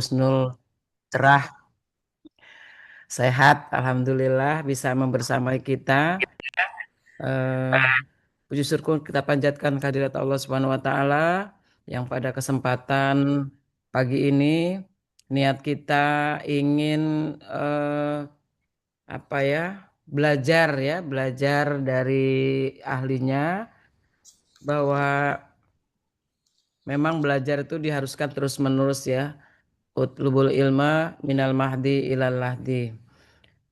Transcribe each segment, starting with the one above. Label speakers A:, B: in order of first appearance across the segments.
A: Husnul cerah, sehat, alhamdulillah bisa membersamai kita. Eh, Puji syukur kita panjatkan kehadirat Allah Subhanahu wa taala yang pada kesempatan pagi ini niat kita ingin apa ya? Belajar dari ahlinya bahwa memang belajar itu diharuskan terus-menerus ya. Utlubul ilma minal mahdi ilal lahdi.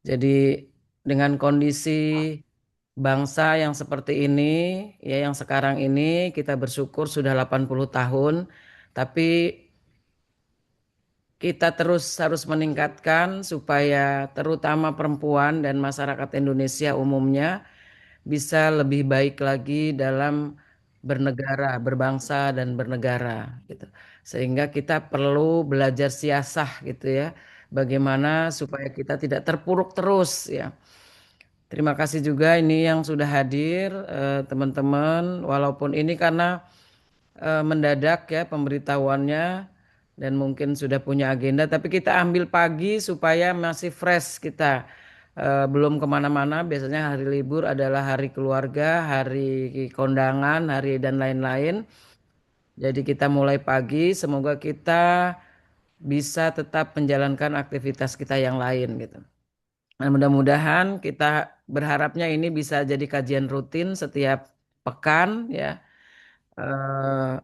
A: Jadi dengan kondisi bangsa yang seperti ini, ya yang sekarang ini kita bersyukur sudah 80 tahun, tapi kita terus harus meningkatkan supaya terutama perempuan dan masyarakat Indonesia umumnya bisa lebih baik lagi dalam bernegara, berbangsa dan bernegara gitu. Sehingga kita perlu belajar siasah gitu ya. Bagaimana supaya kita tidak terpuruk terus ya. Terima kasih juga ini yang sudah hadir teman-teman. Walaupun ini karena mendadak ya pemberitahuannya dan mungkin sudah punya agenda, tapi kita ambil pagi supaya masih fresh kita. Belum kemana-mana. Biasanya hari libur adalah hari keluarga, hari kondangan, hari dan lain-lain. Jadi kita mulai pagi. Semoga kita bisa tetap menjalankan aktivitas kita yang lain gitu. Nah, mudah-mudahan kita berharapnya ini bisa jadi kajian rutin setiap pekan ya. Eh,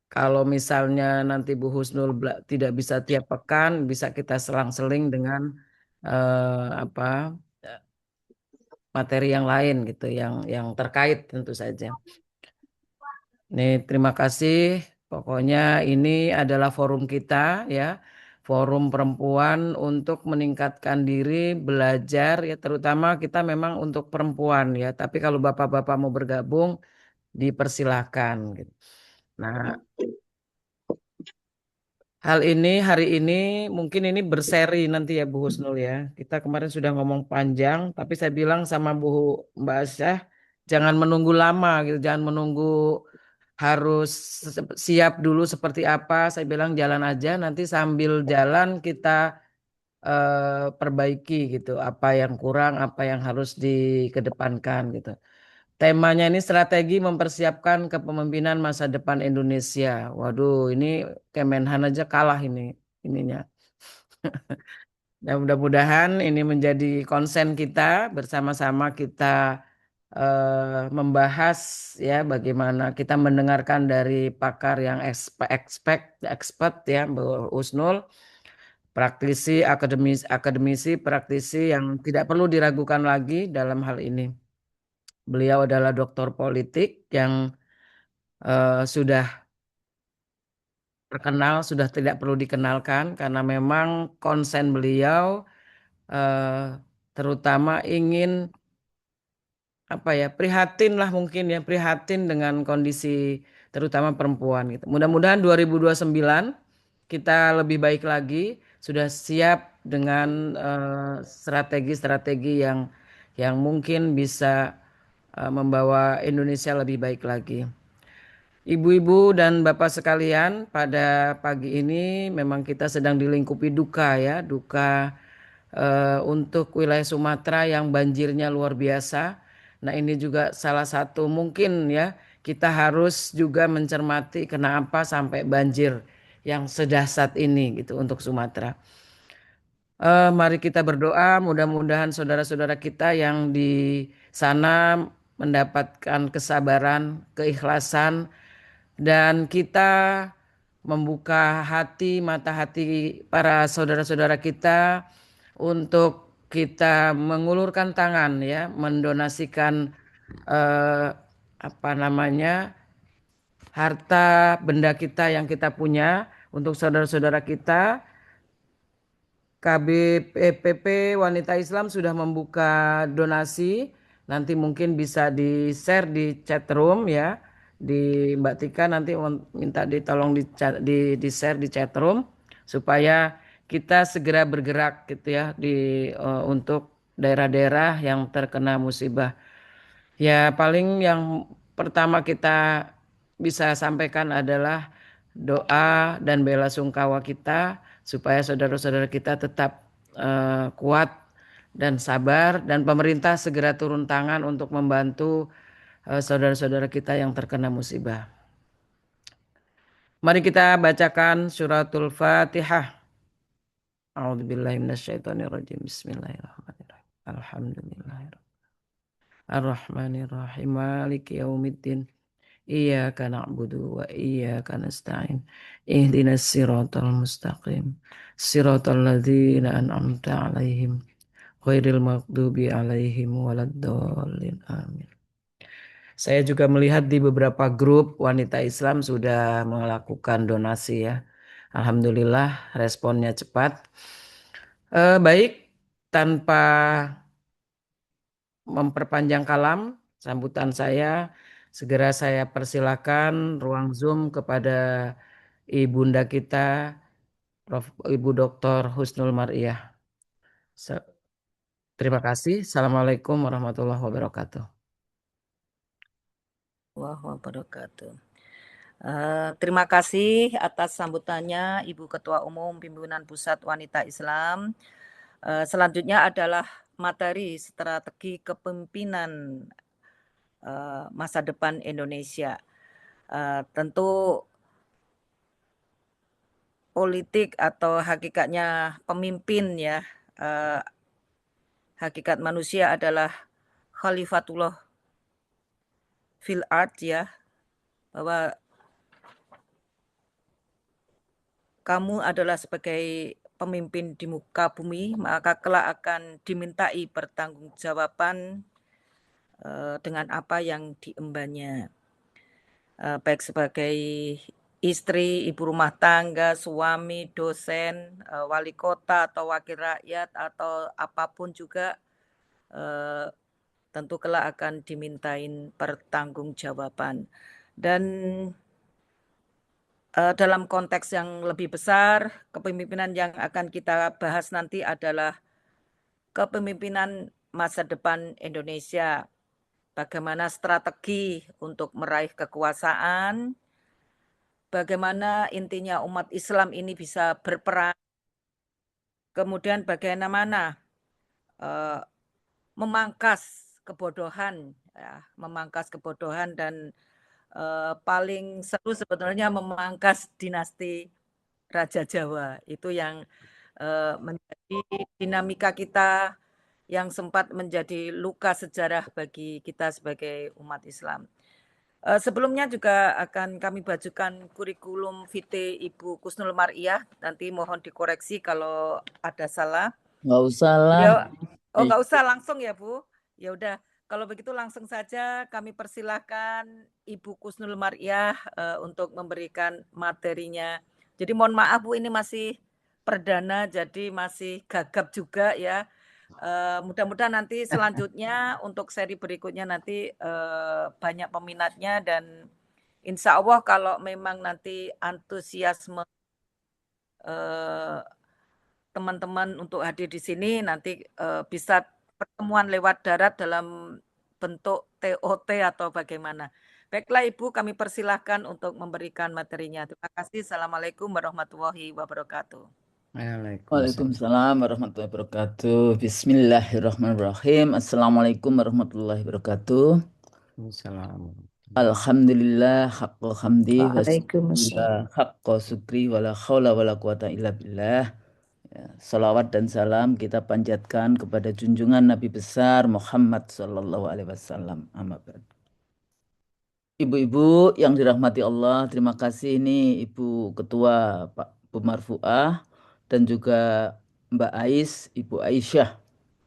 A: Kalau misalnya nanti Bu Husnul tidak bisa tiap pekan, bisa kita selang-seling dengan apa materi yang lain gitu, yang terkait tentu saja. Nih, terima kasih. Pokoknya ini adalah forum kita ya, forum perempuan untuk meningkatkan diri, belajar ya, terutama kita memang untuk perempuan ya. Tapi kalau bapak-bapak mau bergabung, dipersilahkan gitu. Nah, hal ini hari ini mungkin ini berseri nanti ya Bu Husnul ya. Kita kemarin sudah ngomong panjang, tapi saya bilang sama Mbak Asyah jangan menunggu lama gitu, jangan menunggu harus siap dulu seperti apa. Saya bilang jalan aja, nanti sambil jalan kita perbaiki gitu, apa yang kurang, apa yang harus dikedepankan gitu. Temanya ini strategi mempersiapkan kepemimpinan masa depan Indonesia. Waduh, ini Kemenhan aja kalah ininya. Dan mudah-mudahan ini menjadi konsen kita bersama-sama kita membahas ya bagaimana kita mendengarkan dari pakar yang expert ya Bu Usnul, praktisi akademisi praktisi yang tidak perlu diragukan lagi dalam hal ini. Beliau adalah doktor politik yang sudah terkenal, sudah tidak perlu dikenalkan karena memang konsen beliau eh, terutama ingin apa ya prihatin lah mungkin ya prihatin dengan kondisi terutama perempuan gitu. Mudah-mudahan 2029 kita lebih baik lagi, sudah siap dengan strategi-strategi yang mungkin bisa membawa Indonesia lebih baik lagi. Ibu-ibu dan bapak sekalian, pada pagi ini memang kita sedang dilingkupi duka ya, duka untuk wilayah Sumatera yang banjirnya luar biasa. Nah, ini juga salah satu mungkin ya, kita harus juga mencermati kenapa sampai banjir yang sedahsyat ini gitu untuk Sumatera. Mari kita berdoa, mudah-mudahan saudara-saudara kita yang di sana mendapatkan kesabaran, keikhlasan, dan kita membuka hati, mata hati para saudara-saudara kita untuk kita mengulurkan tangan ya, mendonasikan eh, apa namanya harta benda kita yang kita punya untuk saudara-saudara kita. KBPP Wanita Islam sudah membuka donasi. Nanti mungkin bisa di-share di chat room ya. Di Mbak Tika nanti minta ditolong di-share di chat room supaya kita segera bergerak gitu ya untuk daerah-daerah yang terkena musibah. Ya paling yang pertama kita bisa sampaikan adalah doa dan bela sungkawa kita supaya saudara-saudara kita tetap kuat dan sabar dan pemerintah segera turun tangan untuk membantu saudara-saudara kita yang terkena musibah. Mari kita bacakan suratul Fatihah. A'udzubillahi minasyaitonirrajim. Bismillahirrahmanirrahim. Alhamdulillahirrahmanirrahim. Ar-Rahmanirrahim. Maliki yaumiddin. Iyyaka na'budu wa iyyaka nasta'in. Ihdinas siratal mustaqim. Siratal ladzina an'amta 'alaihim ghairil maghdubi 'alaihim waladdallin. Amin. Saya juga melihat di beberapa grup wanita Islam sudah melakukan donasi ya. Alhamdulillah responnya cepat. Baik, tanpa memperpanjang kalam sambutan saya, segera saya persilakan ruang Zoom kepada ibunda kita, Prof. Ibu Dr. Husnul Mariyah. Terima kasih. Assalamualaikum warahmatullahi wabarakatuh.
B: Wabarakatuh. Terima kasih atas sambutannya Ibu Ketua Umum Pimpinan Pusat Wanita Islam. Selanjutnya adalah materi strategi kepemimpinan masa depan Indonesia. Tentu politik atau hakikatnya pemimpin ya, hakikat manusia adalah khalifatullah fil ard ya, bahwa kamu adalah sebagai pemimpin di muka bumi, maka kelak akan dimintai pertanggungjawaban dengan apa yang diembannya. Baik sebagai istri, ibu rumah tangga, suami, dosen, wali kota atau wakil rakyat atau apapun juga tentu kelak akan dimintain pertanggungjawaban. Dan dalam konteks yang lebih besar, kepemimpinan yang akan kita bahas nanti adalah kepemimpinan masa depan Indonesia. Bagaimana strategi untuk meraih kekuasaan, bagaimana intinya umat Islam ini bisa berperan, kemudian bagaimana memangkas kebodohan, ya, memangkas kebodohan dan paling seru sebetulnya memangkas dinasti Raja Jawa. Itu yang menjadi dinamika kita yang sempat menjadi luka sejarah bagi kita sebagai umat Islam. Sebelumnya juga akan kami bacakan kurikulum vitae Ibu Kusnul Mariyah. Nanti mohon dikoreksi kalau ada salah.
C: Nggak usah lah.
B: Nggak usah langsung ya Bu. Ya udah, kalau begitu langsung saja kami persilahkan Ibu Kusnul Mariyah untuk memberikan materinya. Jadi mohon maaf Bu, ini masih perdana, jadi masih gagap juga ya. Mudah-mudahan nanti selanjutnya untuk seri berikutnya nanti banyak peminatnya dan insya Allah kalau memang nanti antusiasme teman-teman untuk hadir di sini nanti bisa pertemuan lewat darat dalam bentuk TOT atau bagaimana. Baiklah Ibu, kami persilahkan untuk memberikan materinya. Terima kasih. Assalamualaikum warahmatullahi wabarakatuh.
C: Waalaikumsalam warahmatullahi wabarakatuh. Bismillahirrahmanirrahim. Assalamualaikum warahmatullahi wabarakatuh. Alhamdulillah haqqal hamdi wa haqqal syukri wa la haula wa la quwata illa billah. Ya, salawat dan salam kita panjatkan kepada junjungan Nabi besar Muhammad sallallahu alaihi wasallam. Amma ba'd. Ibu-ibu yang dirahmati Allah, terima kasih ini Ibu Ketua Pak Bu Marfuah dan juga Mbak Ais, Ibu Aisyah.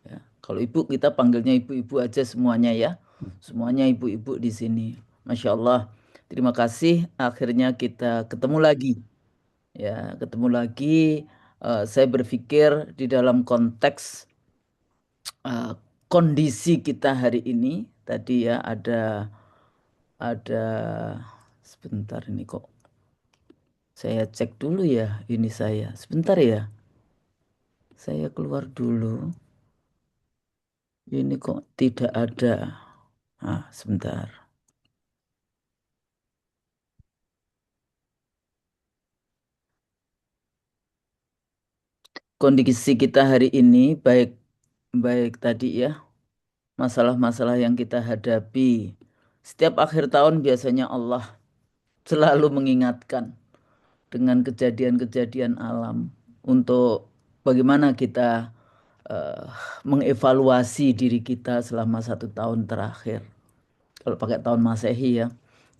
C: Ya, kalau ibu kita panggilnya ibu-ibu aja semuanya ya. Semuanya ibu-ibu di sini. Masya Allah. Terima kasih. Akhirnya kita ketemu lagi. Ya, ketemu lagi. Saya berpikir di dalam konteks kondisi kita hari ini. Tadi ya ada sebentar ini kok. Saya cek dulu ya ini saya. Sebentar ya. Saya keluar dulu. Ini kok tidak ada. Nah, sebentar. kondisi kita hari ini baik tadi ya, masalah-masalah yang kita hadapi. Setiap akhir tahun biasanya Allah selalu mengingatkan dengan kejadian-kejadian alam untuk bagaimana kita eh, mengevaluasi diri kita selama 1 tahun terakhir. Kalau pakai tahun Masehi ya,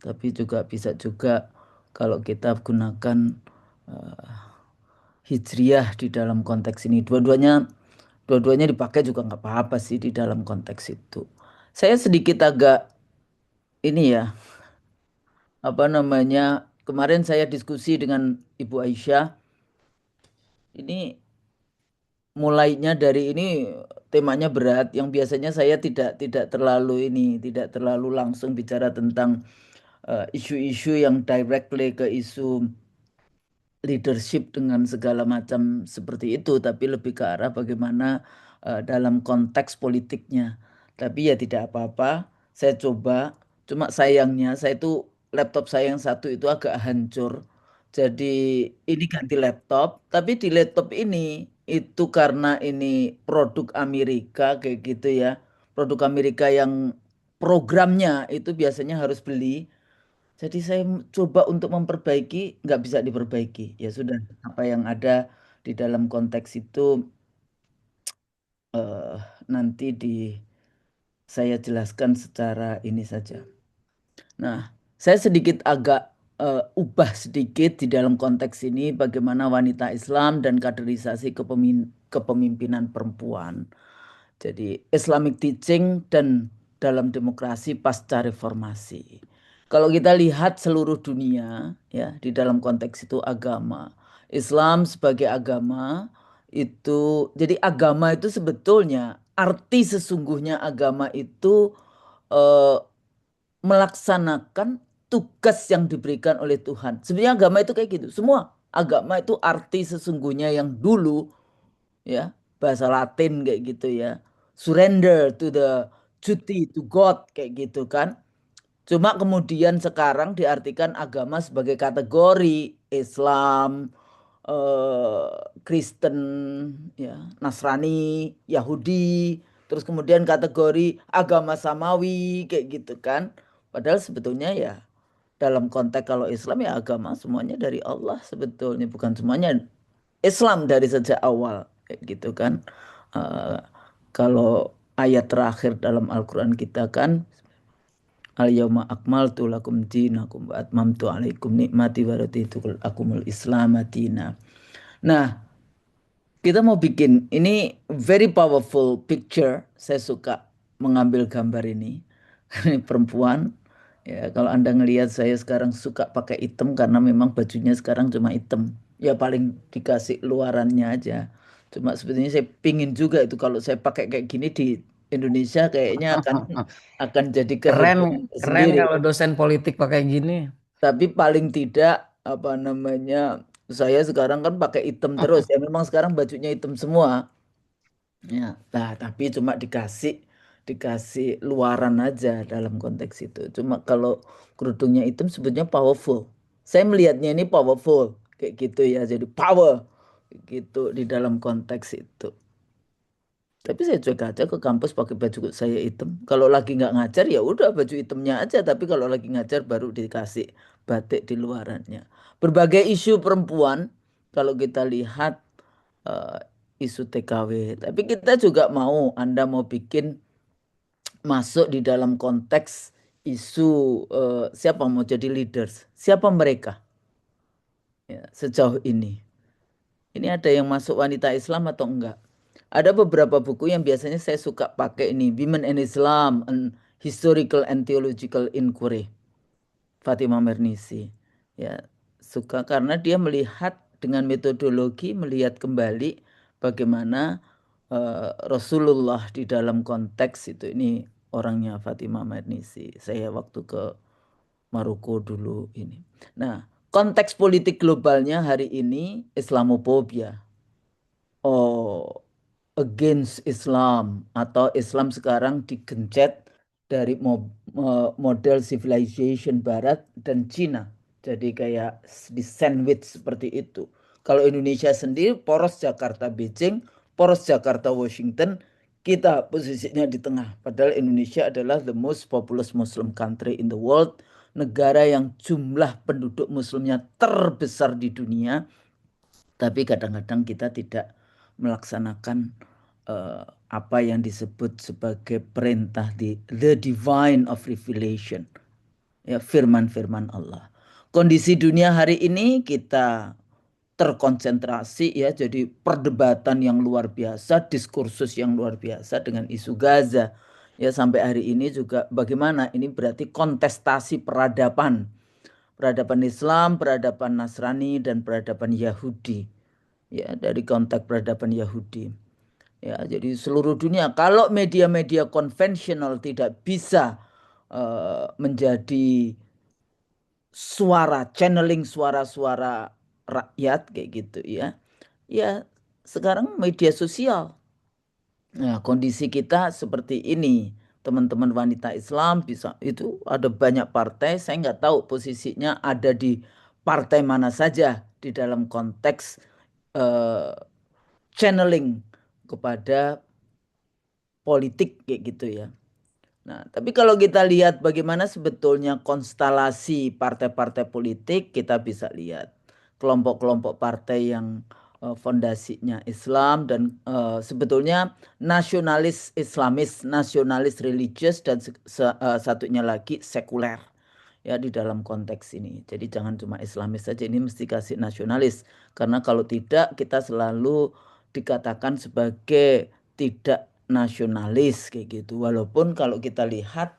C: tapi juga bisa juga kalau kita gunakan eh, Hijriyah di dalam konteks ini. Dua-duanya dipakai juga nggak apa-apa sih di dalam konteks itu. Saya sedikit agak ini ya, apa namanya, kemarin saya diskusi dengan Ibu Aisyah, ini mulainya dari ini temanya berat, yang biasanya saya tidak terlalu tidak terlalu langsung bicara tentang isu-isu yang directly ke isu leadership dengan segala macam seperti itu, tapi lebih ke arah bagaimana dalam konteks politiknya. Tapi ya tidak apa-apa, saya coba. Cuma sayangnya saya itu laptop saya yang satu itu agak hancur. Jadi ini ganti laptop, tapi di laptop ini itu karena ini produk Amerika kayak gitu ya. Produk Amerika yang programnya itu biasanya harus beli. Jadi saya coba untuk memperbaiki, nggak bisa diperbaiki. Ya sudah, apa yang ada di dalam konteks itu eh, nanti saya jelaskan secara ini saja. Nah, saya sedikit agak ubah sedikit di dalam konteks ini bagaimana wanita Islam dan kaderisasi kepemimpinan perempuan. Jadi Islamic teaching dan dalam demokrasi pasca reformasi. Kalau kita lihat seluruh dunia ya di dalam konteks itu agama, Islam sebagai agama itu, jadi agama itu sebetulnya arti sesungguhnya agama itu eh, melaksanakan tugas yang diberikan oleh Tuhan. Sebenarnya agama itu kayak gitu. Semua agama itu arti sesungguhnya yang dulu ya, bahasa Latin kayak gitu ya. Surrender to the duty to God kayak gitu kan. Cuma kemudian sekarang diartikan agama sebagai kategori Islam, Kristen, ya, Nasrani, Yahudi, terus kemudian kategori agama samawi kayak gitu kan. Padahal sebetulnya ya dalam konteks kalau Islam ya agama semuanya dari Allah sebetulnya, bukan semuanya Islam dari sejak awal kayak gitu kan. Eh, Kalau ayat terakhir dalam Al-Quran kita kan Al-yawma akmaltu lakum dinakum wa atmamtu alaikum nikmati wa raditu lakumul Islam madina. Nah, kita mau bikin ini very powerful picture. Saya suka mengambil gambar ini. Ini perempuan. Ya, kalau Anda ngelihat saya sekarang suka pakai hitam karena memang bajunya sekarang cuma hitam. Ya paling dikasih luarannya aja. Cuma sebetulnya saya pingin juga itu kalau saya pakai kayak gini di Indonesia kayaknya akan jadi
A: Keren,
C: kehebohan
A: keren
C: tersendiri.
A: kalau dosen politik pakai gini.
C: Tapi paling tidak apa namanya, saya sekarang kan pakai hitam terus ya, memang sekarang bajunya hitam semua. Ya, nah tapi cuma dikasih luaran aja dalam konteks itu. Cuma kalau kerudungnya hitam sebetulnya powerful. Saya melihatnya ini powerful kayak gitu ya. Jadi power gitu di dalam konteks itu. Tapi saya cuek aja ke kampus pakai baju saya hitam. Kalau lagi nggak ngajar ya udah baju hitamnya aja. Tapi kalau lagi ngajar baru dikasih batik di luarannya. Berbagai isu perempuan kalau kita lihat eh, isu TKW. Tapi kita juga mau, Anda mau bikin masuk di dalam konteks isu siapa mau jadi leaders, siapa mereka ya, sejauh ini. Ini ada yang masuk wanita Islam atau enggak? Ada beberapa buku yang biasanya saya suka pakai ini, Women in Islam, and Historical and Theological Inquiry, Fatimah Mernissi. Ya, suka karena dia melihat dengan metodologi, melihat kembali bagaimana Rasulullah di dalam konteks itu. Ini orangnya Fatimah Mernissi. Saya waktu ke Maroko dulu ini. Nah, konteks politik globalnya hari ini Islamophobia. Oh, against Islam atau Islam sekarang digencet dari model civilization Barat dan Cina. Jadi kayak di sandwich seperti itu. Kalau Indonesia sendiri poros Jakarta Beijing, poros Jakarta Washington, kita posisinya di tengah. Padahal Indonesia adalah the most populous Muslim country in the world, negara yang jumlah penduduk muslimnya terbesar di dunia, tapi kadang-kadang kita tidak melaksanakan apa yang disebut sebagai perintah di the divine of revelation, ya, firman-firman Allah. Kondisi dunia hari ini kita terkonsentrasi, ya, jadi perdebatan yang luar biasa, diskursus yang luar biasa dengan isu Gaza, ya, sampai hari ini juga bagaimana ini berarti kontestasi peradaban Islam, peradaban Nasrani, dan peradaban Yahudi, ya, dari konteks peradaban Yahudi, ya. Jadi seluruh dunia, kalau media-media konvensional tidak bisa menjadi suara, channeling suara-suara rakyat kayak gitu, ya. Ya, sekarang media sosial. Nah, kondisi kita seperti ini. Teman-teman wanita Islam bisa, itu ada banyak partai, saya nggak tahu posisinya ada di partai mana saja di dalam konteks eh, channeling kepada politik kayak gitu, ya. Nah, tapi kalau kita lihat bagaimana sebetulnya konstelasi partai-partai politik, kita bisa lihat kelompok-kelompok partai yang fondasinya Islam dan sebetulnya nasionalis Islamis, nasionalis religius, dan satunya lagi sekuler, ya, di dalam konteks ini. Jadi jangan cuma Islamis saja, ini mesti kasih nasionalis, karena kalau tidak kita selalu dikatakan sebagai tidak nasionalis kayak gitu. Walaupun kalau kita lihat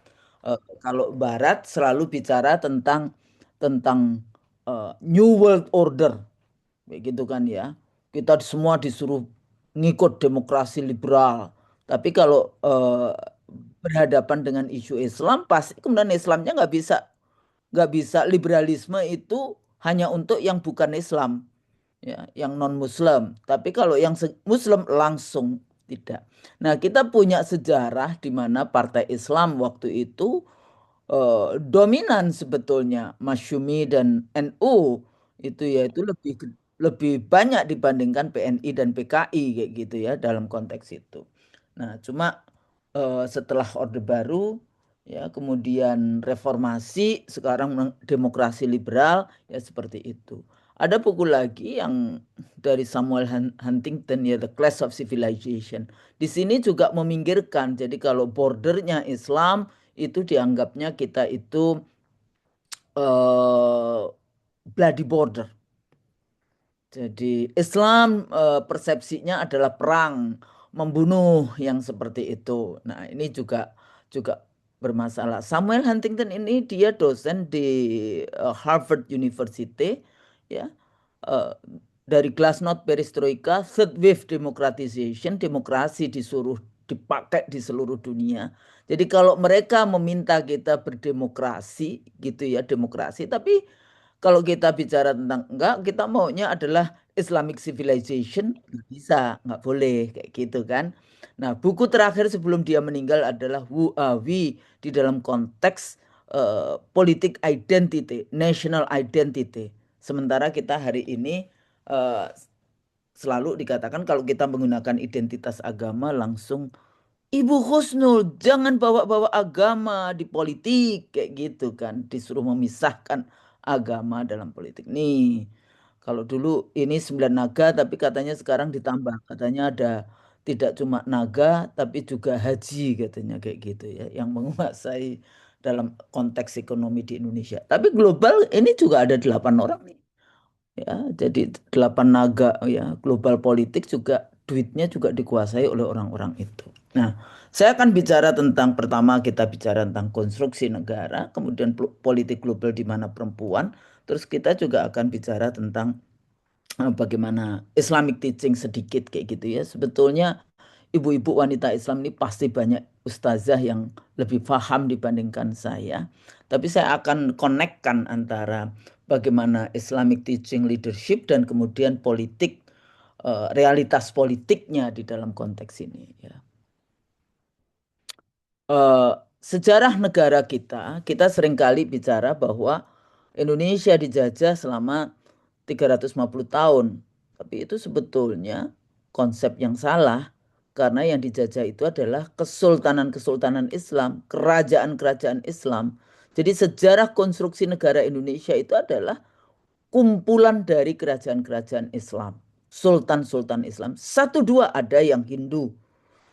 C: kalau Barat selalu bicara tentang New World Order, kayak gitu kan, ya. Kita semua disuruh ngikut demokrasi liberal. Tapi kalau berhadapan dengan isu Islam, pasti kemudian Islamnya nggak bisa liberalisme itu hanya untuk yang bukan Islam, ya, yang non Muslim. Tapi kalau yang Muslim langsung tidak. Nah, kita punya sejarah di mana Partai Islam waktu itu dominan sebetulnya, Masyumi dan NU itu, ya, itu lebih banyak dibandingkan PNI dan PKI kayak gitu, ya, dalam konteks itu. Nah, cuma setelah Orde Baru, ya, kemudian reformasi, sekarang demokrasi liberal, ya, seperti itu. Ada buku lagi yang dari Samuel Huntington, ya, The Clash of Civilization. Di sini juga meminggirkan. Jadi kalau bordernya Islam itu dianggapnya kita itu bloody border. Jadi Islam persepsinya adalah perang, membunuh, yang seperti itu. Nah, ini juga bermasalah. Samuel Huntington ini dia dosen di Harvard University, ya. Eh, dari Glasnost Perestroika, Third Wave Democratization, demokrasi disuruh dipakai di seluruh dunia. Jadi kalau mereka meminta kita berdemokrasi gitu, ya, demokrasi, tapi kalau kita bicara tentang enggak, kita maunya adalah Islamic civilization, nggak bisa, nggak boleh kayak gitu kan. Nah, buku terakhir sebelum dia meninggal adalah Who Are We, di dalam konteks politik identity, national identity. Sementara kita hari ini selalu dikatakan kalau kita menggunakan identitas agama langsung Ibu Husnul, jangan bawa-bawa agama di politik kayak gitu kan, disuruh memisahkan agama dalam politik. Nih, kalau dulu ini 9 naga, tapi katanya sekarang ditambah, katanya ada tidak cuma naga tapi juga haji, katanya kayak gitu, ya, yang menguasai dalam konteks ekonomi di Indonesia. Tapi global ini juga ada 8 orang nih. Ya, jadi 8 naga, ya, global politik juga duitnya juga dikuasai oleh orang-orang itu. Nah, saya akan bicara tentang, pertama kita bicara tentang konstruksi negara, kemudian politik global di mana perempuan, terus kita juga akan bicara tentang bagaimana Islamic teaching sedikit kayak gitu, ya. Sebetulnya ibu-ibu wanita Islam ini pasti banyak ustazah yang lebih paham dibandingkan saya. Tapi saya akan konekkan antara bagaimana Islamic teaching leadership dan kemudian politik, realitas politiknya di dalam konteks ini, ya. Sejarah negara kita seringkali bicara bahwa Indonesia dijajah selama 350 tahun. Tapi itu sebetulnya konsep yang salah. Karena yang dijajah itu adalah kesultanan-kesultanan Islam, kerajaan-kerajaan Islam. Jadi sejarah konstruksi negara Indonesia itu adalah kumpulan dari kerajaan-kerajaan Islam. Sultan-sultan Islam. Satu dua ada yang Hindu.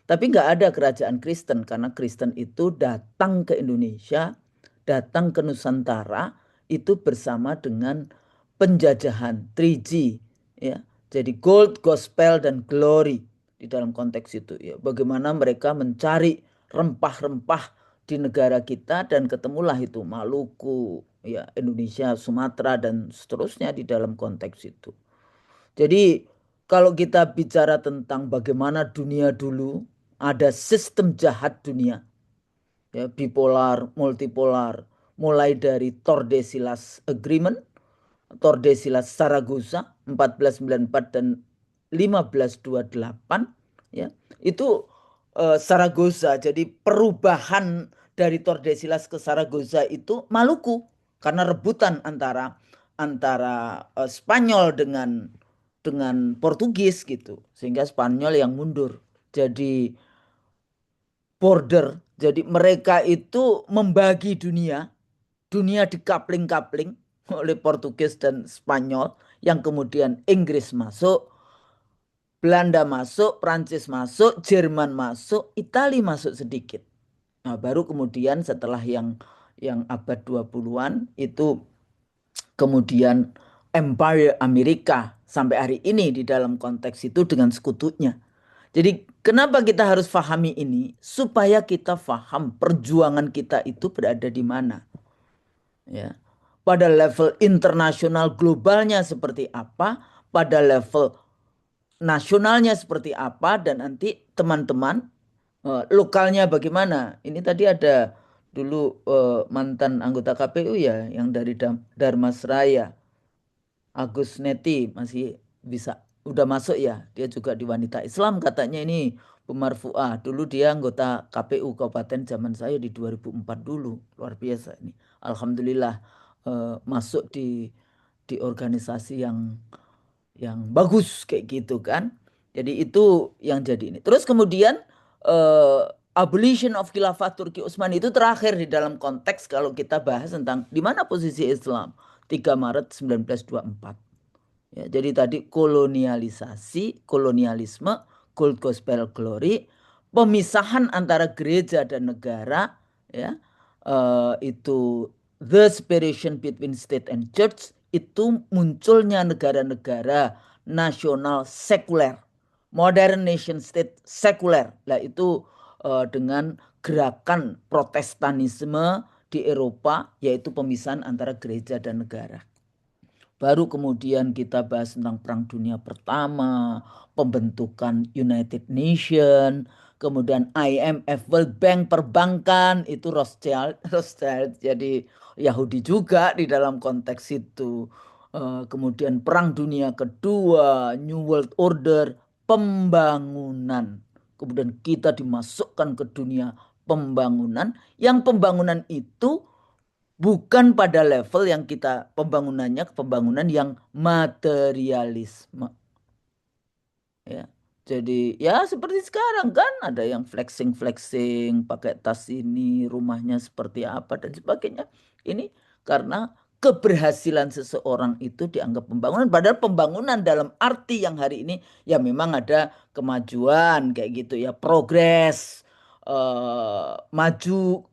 C: Tapi nggak ada kerajaan Kristen. Karena Kristen itu datang ke Indonesia, datang ke Nusantara, itu bersama dengan penjajahan 3G. Ya. Jadi gold, gospel, dan glory di dalam konteks itu. Ya. Bagaimana mereka mencari rempah-rempah di negara kita dan ketemulah itu Maluku, ya Indonesia, Sumatera dan seterusnya di dalam konteks itu. Jadi kalau kita bicara tentang bagaimana dunia dulu, ada sistem jahat dunia, ya bipolar, multipolar, mulai dari Tordesillas Agreement, Tordesillas Saragossa 1494 dan 1528, ya itu Saragossa. Jadi perubahan dari Tordesillas ke Saragossa itu Maluku karena rebutan antara Spanyol dengan Portugis gitu, sehingga Spanyol yang mundur. Jadi border, jadi mereka itu membagi dunia dikapling-kapling oleh Portugis dan Spanyol, yang kemudian Inggris masuk, Belanda masuk, Prancis masuk, Jerman masuk, Italia masuk sedikit. Nah, baru kemudian setelah yang abad 20-an itu kemudian Empire Amerika sampai hari ini di dalam konteks itu dengan sekutunya. Jadi kenapa kita harus pahami ini? Supaya kita paham perjuangan kita itu berada di mana. Ya. Pada level internasional globalnya seperti apa, pada level nasionalnya seperti apa, dan nanti teman-teman lokalnya bagaimana. Ini tadi ada dulu mantan anggota KPU ya, yang dari Darmasraya, Agus Neti, masih bisa udah masuk ya, dia juga di Wanita Islam katanya. Ini Bu Marfuah, dulu dia anggota KPU Kabupaten zaman saya di 2004 dulu, luar biasa ini. Alhamdulillah masuk di organisasi yang bagus kayak gitu kan. Jadi itu yang jadi ini. Terus kemudian abolition of Khilafah Turki Utsmani itu terakhir di dalam konteks kalau kita bahas tentang di mana posisi Islam 3 Maret 1924. Ya, jadi tadi kolonialisasi, kolonialisme, gold, gospel, glory, pemisahan antara gereja dan negara, ya itu the separation between state and church, itu munculnya negara-negara nasional sekuler, modern nation state sekuler. Lah itu dengan gerakan Protestanisme di Eropa, yaitu pemisahan antara gereja dan negara. Baru kemudian kita bahas tentang Perang Dunia Pertama, pembentukan United Nation, kemudian IMF, World Bank, perbankan, itu Rothschild jadi Yahudi juga di dalam konteks itu. Kemudian Perang Dunia Kedua, New World Order, pembangunan. Kemudian kita dimasukkan ke dunia pembangunan, yang pembangunan itu bukan pada level yang kita pembangunannya pembangunan yang materialisme. Ya. Jadi ya seperti sekarang kan ada yang flexing pakai tas ini, rumahnya seperti apa dan sebagainya. Ini karena keberhasilan seseorang itu dianggap pembangunan, padahal pembangunan dalam arti yang hari ini ya memang ada kemajuan kayak gitu ya, progres, maju.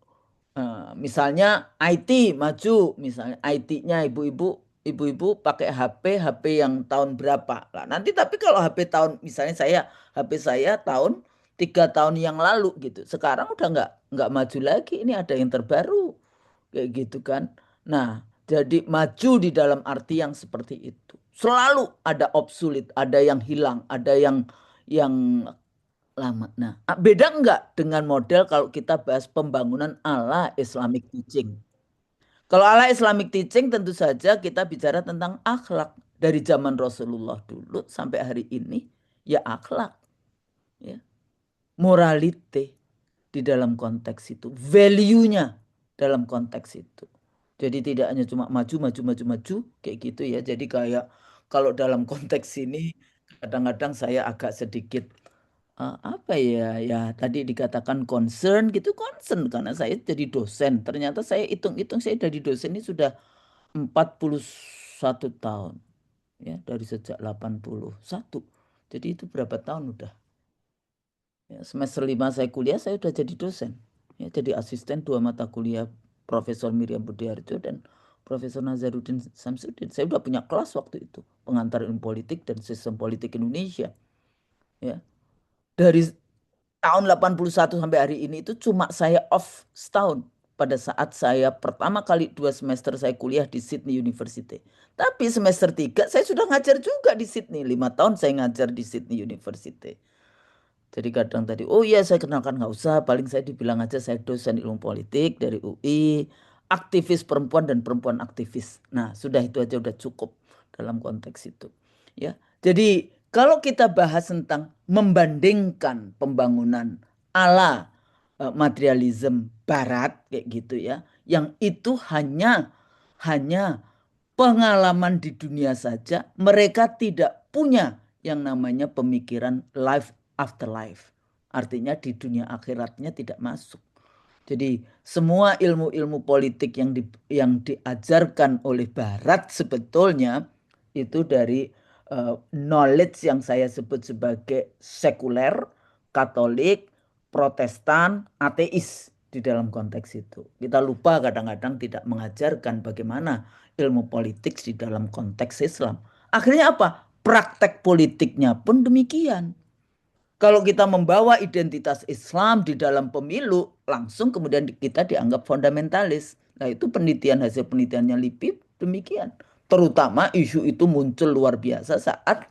C: Misalnya IT maju, misalnya IT-nya ibu-ibu pakai HP yang tahun berapa lah nanti. Tapi kalau HP tahun misalnya HP saya tahun 3 tahun yang lalu gitu, sekarang udah nggak maju lagi, ini ada yang terbaru kayak gitu kan. Nah, jadi maju di dalam arti yang seperti itu, selalu ada obsolete, ada yang hilang, ada yang lama. Nah, beda enggak dengan model kalau kita bahas pembangunan ala Islamic teaching? Kalau ala Islamic teaching tentu saja kita bicara tentang akhlak. Dari zaman Rasulullah dulu sampai hari ini ya akhlak, ya. Moralite di dalam konteks itu, value-nya dalam konteks itu. Jadi tidak hanya cuma maju kayak gitu ya. Jadi kayak kalau dalam konteks ini kadang-kadang saya agak sedikit apa ya, tadi dikatakan concern gitu, concern karena saya jadi dosen. Ternyata saya hitung-hitung saya dari dosen ini sudah 41 tahun ya, dari sejak 81. Jadi itu berapa tahun udah? Ya, semester 5 saya kuliah saya udah jadi dosen. Ya, jadi asisten 2 mata kuliah Profesor Miriam Budiarjo dan Profesor Nazaruddin Samsudin. Saya udah punya kelas waktu itu, pengantar ilmu politik dan sistem politik Indonesia. Ya. Dari tahun 81 sampai hari ini itu cuma saya off setahun pada saat saya pertama kali 2 semester saya kuliah di Sydney University. Tapi semester 3 saya sudah ngajar juga di Sydney. 5 tahun saya ngajar di Sydney University. Jadi kadang tadi, oh iya saya kenalkan nggak usah, paling saya dibilang aja saya dosen ilmu politik dari UI, aktivis perempuan dan perempuan aktivis. Nah sudah itu aja udah cukup dalam konteks itu. Ya, jadi kalau kita bahas tentang membandingkan pembangunan ala materialisme Barat kayak gitu ya, yang itu hanya pengalaman di dunia saja, mereka tidak punya yang namanya pemikiran life after life. Artinya di dunia akhiratnya tidak masuk. Jadi semua ilmu-ilmu politik yang diajarkan oleh Barat sebetulnya itu dari knowledge yang saya sebut sebagai sekuler, Katolik, Protestan, ateis di dalam konteks itu. Kita lupa kadang-kadang tidak mengajarkan bagaimana ilmu politik di dalam konteks Islam. Akhirnya apa? Praktek politiknya pun demikian. Kalau kita membawa identitas Islam di dalam pemilu, langsung kemudian kita dianggap fundamentalis. Nah itu hasil penelitiannya LIPI demikian. Terutama isu itu muncul luar biasa saat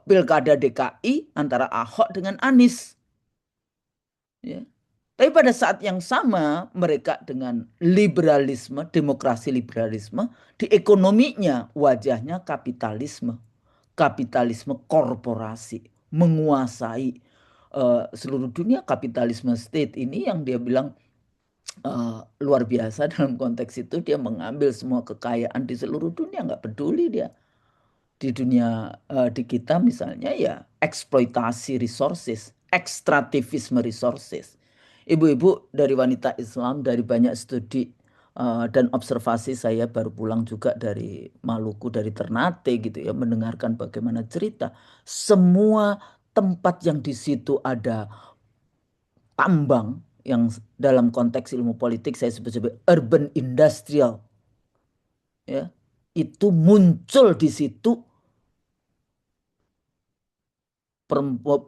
C: Pilkada DKI antara Ahok dengan Anies. Ya. Tapi pada saat yang sama mereka dengan liberalisme, demokrasi liberalisme, di ekonominya wajahnya kapitalisme. Kapitalisme korporasi menguasai seluruh dunia. Kapitalisme state ini yang dia bilang luar biasa dalam konteks itu, dia mengambil semua kekayaan di seluruh dunia, nggak peduli dia. Di dunia di kita misalnya ya eksploitasi resources, ekstrativisme resources. Ibu-ibu dari wanita Islam dari banyak studi dan observasi, saya baru pulang juga dari Maluku, dari Ternate gitu ya, mendengarkan bagaimana cerita semua tempat yang di situ ada tambang yang dalam konteks ilmu politik saya sebut sebagai urban industrial ya, itu muncul di situ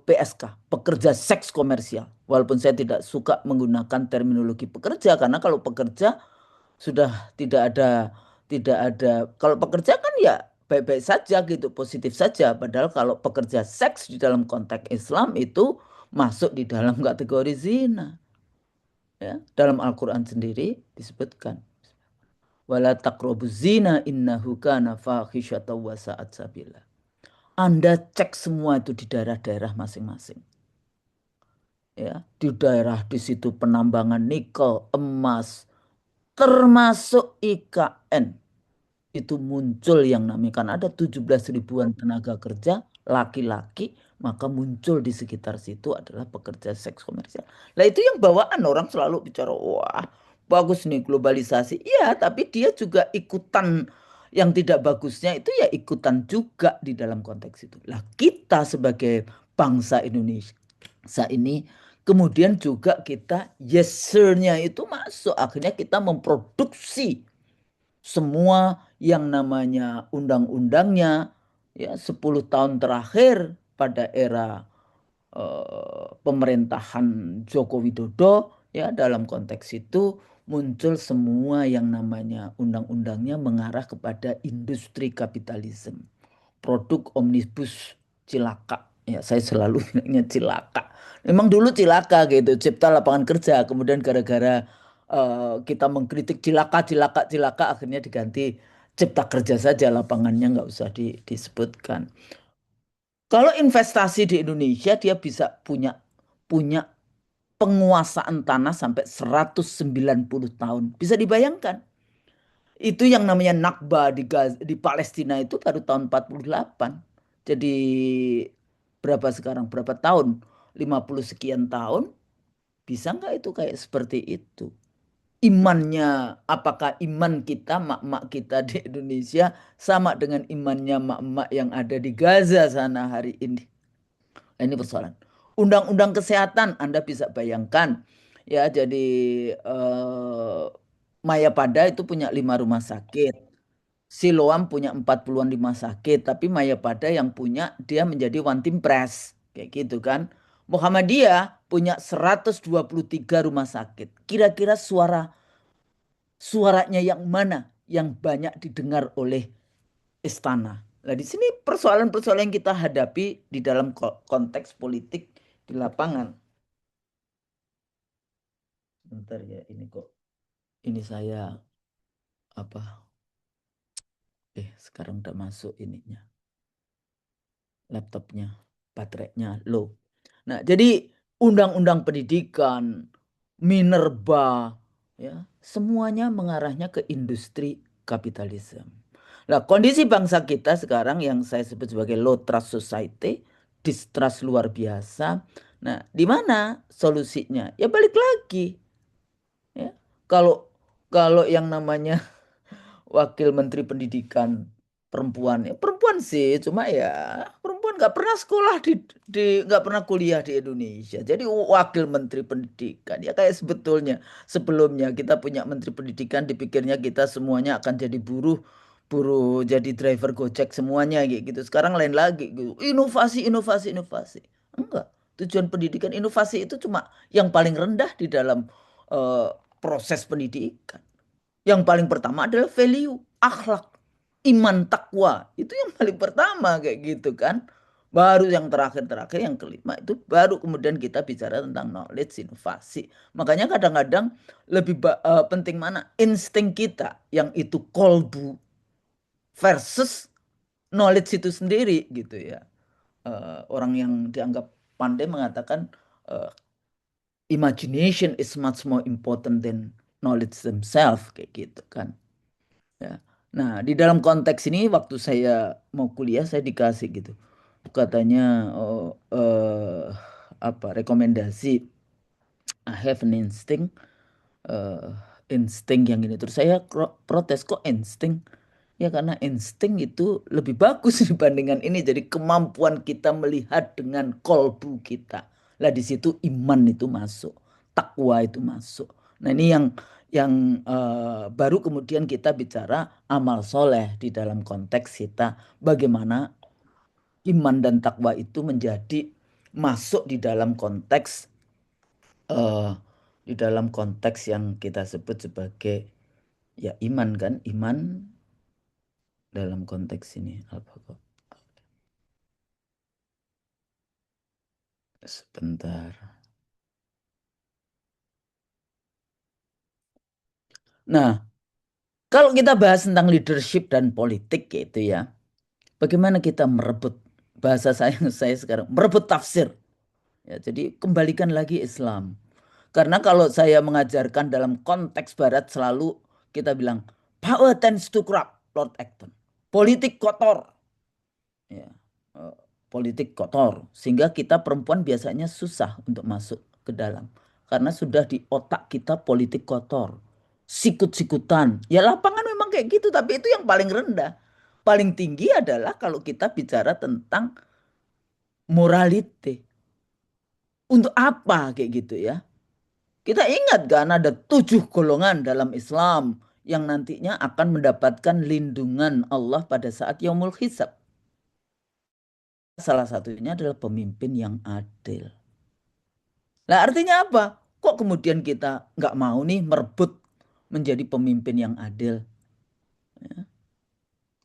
C: PSK, pekerja seks komersial. Walaupun saya tidak suka menggunakan terminologi pekerja karena kalau pekerja sudah tidak ada kalau pekerja kan ya baik-baik saja gitu, positif saja. Padahal kalau pekerja seks di dalam konteks Islam itu masuk di dalam kategori zina. Ya, dalam Al-Qur'an sendiri disebutkan wala taqrabuz zina innahu kana fahisyatan wa sa'at sabila. Anda cek semua itu di daerah-daerah masing-masing. Ya, di daerah di situ penambangan nikel, emas, termasuk IKN. Itu muncul yang namanya kan ada 17 ribuan tenaga kerja laki-laki, maka muncul di sekitar situ adalah pekerja seks komersial. Nah itu yang bawaan orang selalu bicara, wah bagus nih globalisasi. Iya, tapi dia juga ikutan, yang tidak bagusnya itu ya ikutan juga di dalam konteks itu. Lah kita sebagai bangsa Indonesia ini kemudian juga kita yes sir-nya itu masuk. Akhirnya kita memproduksi semua yang namanya undang-undangnya ya 10 tahun terakhir pada era pemerintahan Joko Widodo ya, dalam konteks itu muncul semua yang namanya undang-undangnya mengarah kepada industri kapitalisme. Produk omnibus cilaka. Ya, saya selalu bilangnya cilaka. Memang dulu cilaka gitu, cipta lapangan kerja. Kemudian gara-gara kita mengkritik cilaka, cilaka, cilaka, akhirnya diganti cipta kerja saja, lapangannya nggak usah disebutkan. Kalau investasi di Indonesia dia bisa punya penguasaan tanah sampai 190 tahun. Bisa dibayangkan. Itu yang namanya Nakba di Palestina itu baru tahun 48. Jadi berapa sekarang? Berapa tahun? 50 sekian tahun. Bisa nggak itu kayak seperti itu? Imannya, apakah iman kita, mak-mak kita di Indonesia sama dengan imannya mak-mak yang ada di Gaza sana hari ini? Nah, ini persoalan. Undang-undang kesehatan, Anda bisa bayangkan. Ya, jadi Mayapada itu punya 5 rumah sakit. Siloam punya 40-an rumah sakit. Tapi Mayapada yang punya, dia menjadi one team press. Kayak gitu kan. Muhammadiyah punya 123 rumah sakit. Kira-kira suaranya yang mana yang banyak didengar oleh istana? Nah, di sini persoalan-persoalan yang kita hadapi di dalam konteks politik di lapangan. Bentar ya, ini kok. Ini saya apa? Sekarang udah masuk ininya. Laptopnya, baterainya low. Nah, jadi undang-undang pendidikan, Minerba, ya, semuanya mengarahnya ke industri kapitalisme. Nah, kondisi bangsa kita sekarang yang saya sebut sebagai low trust society, distrust luar biasa. Nah, di mana solusinya? Ya balik lagi, ya. Kalau kalau yang namanya wakil menteri pendidikan perempuan, ya perempuan sih, cuma ya perempuan nggak pernah sekolah nggak pernah kuliah di Indonesia. Jadi wakil menteri pendidikan ya kayak sebetulnya sebelumnya kita punya menteri pendidikan dipikirnya kita semuanya akan jadi buruh, buruh jadi driver Gojek semuanya kayak gitu. Sekarang lain lagi gitu. Inovasi, inovasi, inovasi. Enggak. Tujuan pendidikan inovasi itu cuma yang paling rendah di dalam eh, proses pendidikan. Yang paling pertama adalah value, akhlak, iman, takwa. Itu yang paling pertama kayak gitu kan. Baru yang terakhir-terakhir yang kelima itu baru kemudian kita bicara tentang knowledge, inovasi. Makanya kadang-kadang lebih penting mana insting kita yang itu kolbu versus knowledge itu sendiri gitu ya. Orang yang dianggap pandai mengatakan eh, imagination is much more important than knowledge themselves kayak gitu kan. Ya. Nah, di dalam konteks ini waktu saya mau kuliah saya dikasih gitu. Katanya apa rekomendasi I have an instinct eh insting yang ini terus saya protes kok insting ya karena insting itu lebih bagus dibandingkan ini jadi kemampuan kita melihat dengan kolbu kita lah di situ iman itu masuk takwa itu masuk nah ini yang baru kemudian kita bicara amal soleh di dalam konteks kita bagaimana iman dan takwa itu menjadi masuk eh, di dalam konteks yang kita sebut sebagai ya iman kan iman dalam konteks ini apa kok sebentar. Nah, kalau kita bahas tentang leadership dan politik gitu ya, bagaimana kita merebut bahasa saya saya sekarang merebut tafsir. Ya, jadi kembalikan lagi Islam. Karena kalau saya mengajarkan dalam konteks barat selalu kita bilang power tends to corrupt, Lord Acton. Politik kotor. Ya, eh, politik kotor sehingga kita perempuan biasanya susah untuk masuk ke dalam karena sudah di otak kita politik kotor sikut-sikutan ya lapangan memang kayak gitu tapi itu yang paling rendah paling tinggi adalah kalau kita bicara tentang morality untuk apa kayak gitu ya kita ingat kan ada 7 golongan dalam Islam yang nantinya akan mendapatkan lindungan Allah pada saat yaumul hisab. Salah satunya adalah pemimpin yang adil. Nah, artinya apa? Kok kemudian kita nggak mau nih merebut menjadi pemimpin yang adil?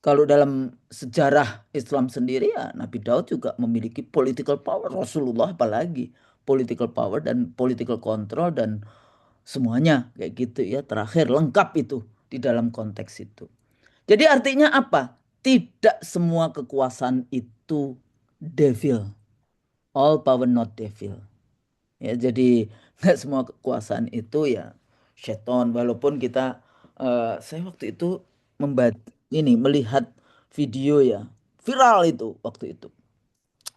C: Kalau dalam sejarah Islam sendiri ya Nabi Daud juga memiliki political power, Rasulullah apalagi political power dan political control dan semuanya kayak gitu ya. Terakhir lengkap itu di dalam konteks itu. Jadi artinya apa? Tidak semua kekuasaan itu devil. All power not devil. Ya, jadi nggak semua kekuasaan itu ya seton. Walaupun kita, saya waktu itu melihat video ya, viral itu waktu itu.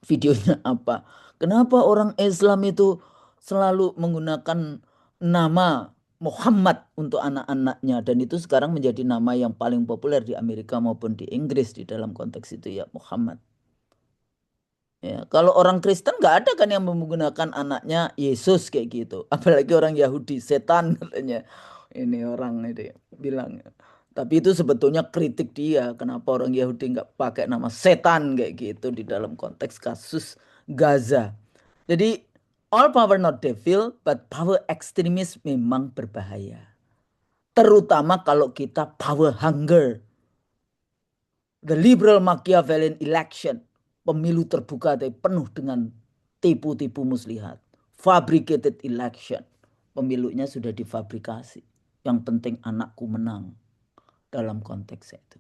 C: Videonya apa? Kenapa orang Islam itu selalu menggunakan nama Muhammad untuk anak-anaknya, dan itu sekarang menjadi nama yang paling populer di Amerika maupun di Inggris di dalam konteks itu ya, Muhammad. Ya, kalau orang Kristen nggak ada kan yang menggunakan anaknya Yesus kayak gitu. Apalagi orang Yahudi, setan katanya. Ini orang itu bilang. Tapi itu sebetulnya kritik dia. Kenapa orang Yahudi nggak pakai nama setan kayak gitu di dalam konteks kasus Gaza. Jadi all power not devil, but power extremist memang berbahaya. Terutama kalau kita power hunger. The liberal Machiavellian election, pemilu terbuka tapi penuh dengan tipu-tipu muslihat. Fabricated election, pemilunya sudah difabrikasi. Yang penting anakku menang dalam konteks itu.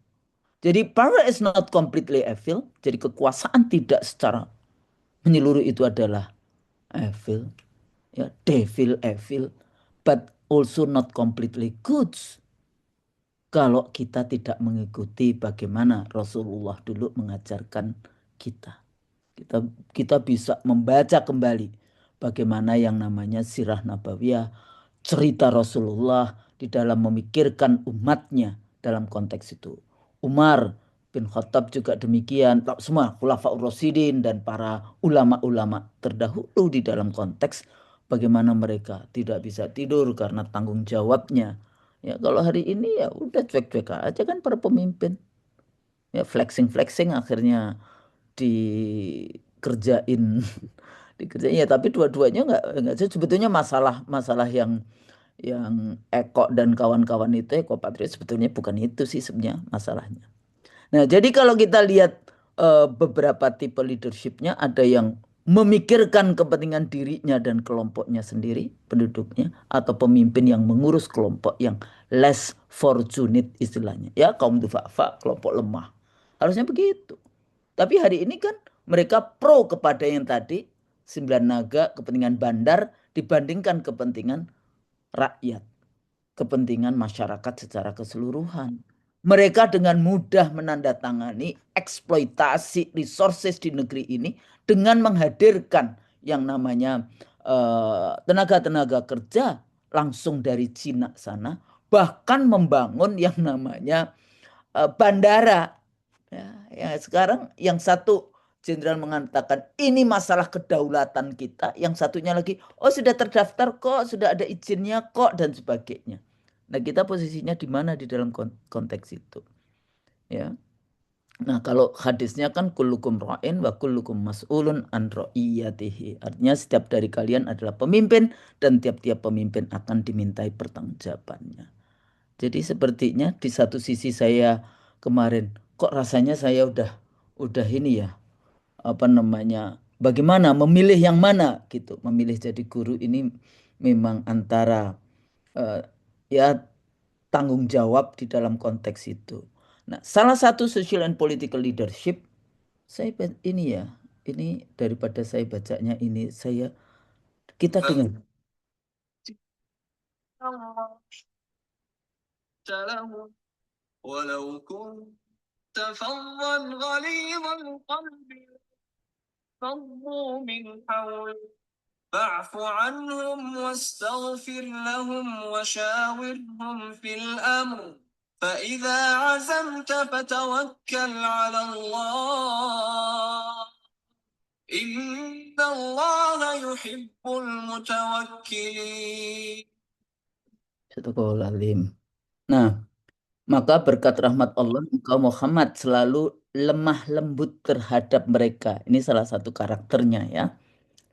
C: Jadi power is not completely evil. Jadi kekuasaan tidak secara menyeluruh itu adalah evil. Ya, devil evil. But also not completely good. Kalau kita tidak mengikuti bagaimana Rasulullah dulu mengajarkan kita. Kita kita bisa membaca kembali bagaimana yang namanya sirah nabawiyah, cerita Rasulullah di dalam memikirkan umatnya dalam konteks itu. Umar bin Khattab juga demikian, semua Khulafaur Rasyidin dan para ulama-ulama terdahulu di dalam konteks bagaimana mereka tidak bisa tidur karena tanggung jawabnya. Ya kalau hari ini ya udah cuek-cuek aja kan para pemimpin. Ya flexing-flexing akhirnya dikerjain dikerjain ya, tapi dua-duanya nggak sebetulnya masalah yang Eko dan kawan-kawan itu Eko Patriot sebetulnya bukan itu sih sebenarnya masalahnya. Nah, jadi kalau kita lihat beberapa tipe leadershipnya, ada yang memikirkan kepentingan dirinya dan kelompoknya sendiri, penduduknya, atau pemimpin yang mengurus kelompok yang less fortunate istilahnya. Ya, kaum dufafa, kelompok lemah. Harusnya begitu. Tapi hari ini kan mereka pro kepada yang tadi, sembilan naga, kepentingan bandar, dibandingkan kepentingan rakyat, kepentingan masyarakat secara keseluruhan. Mereka dengan mudah menandatangani eksploitasi resources di negeri ini dengan menghadirkan yang namanya tenaga-tenaga kerja langsung dari Cina sana, bahkan membangun yang namanya bandara. Ya, ya, sekarang yang satu jenderal mengatakan ini masalah kedaulatan kita, yang satunya lagi, oh sudah terdaftar kok, sudah ada izinnya kok dan sebagainya. Nah, kita posisinya di mana di dalam konteks itu? Ya. Nah, kalau hadisnya kan kullukum ra'in wa kullukum mas'ulun an ra'iyatihi. Artinya setiap dari kalian adalah pemimpin dan tiap-tiap pemimpin akan dimintai pertanggungjawabannya. Jadi sepertinya di satu sisi saya kemarin kok rasanya saya udah ini ya, apa namanya, bagaimana memilih yang mana gitu. Memilih jadi guru ini memang antara eh, ya tanggung jawab di dalam konteks itu. Nah, salah satu social and political leadership ini ya, ini daripada saya bacanya ini kita dengar. ولو كنت فظا غليظ القلب فضوا من حولك فاعف عنهم واستغفر لهم وشاورهم في الأمر فإذا عزمت فتوكل على الله إن الله يحب المتوكلين. Nah, maka berkat rahmat Allah, engkau Muhammad selalu lemah lembut terhadap mereka. Ini salah satu karakternya ya,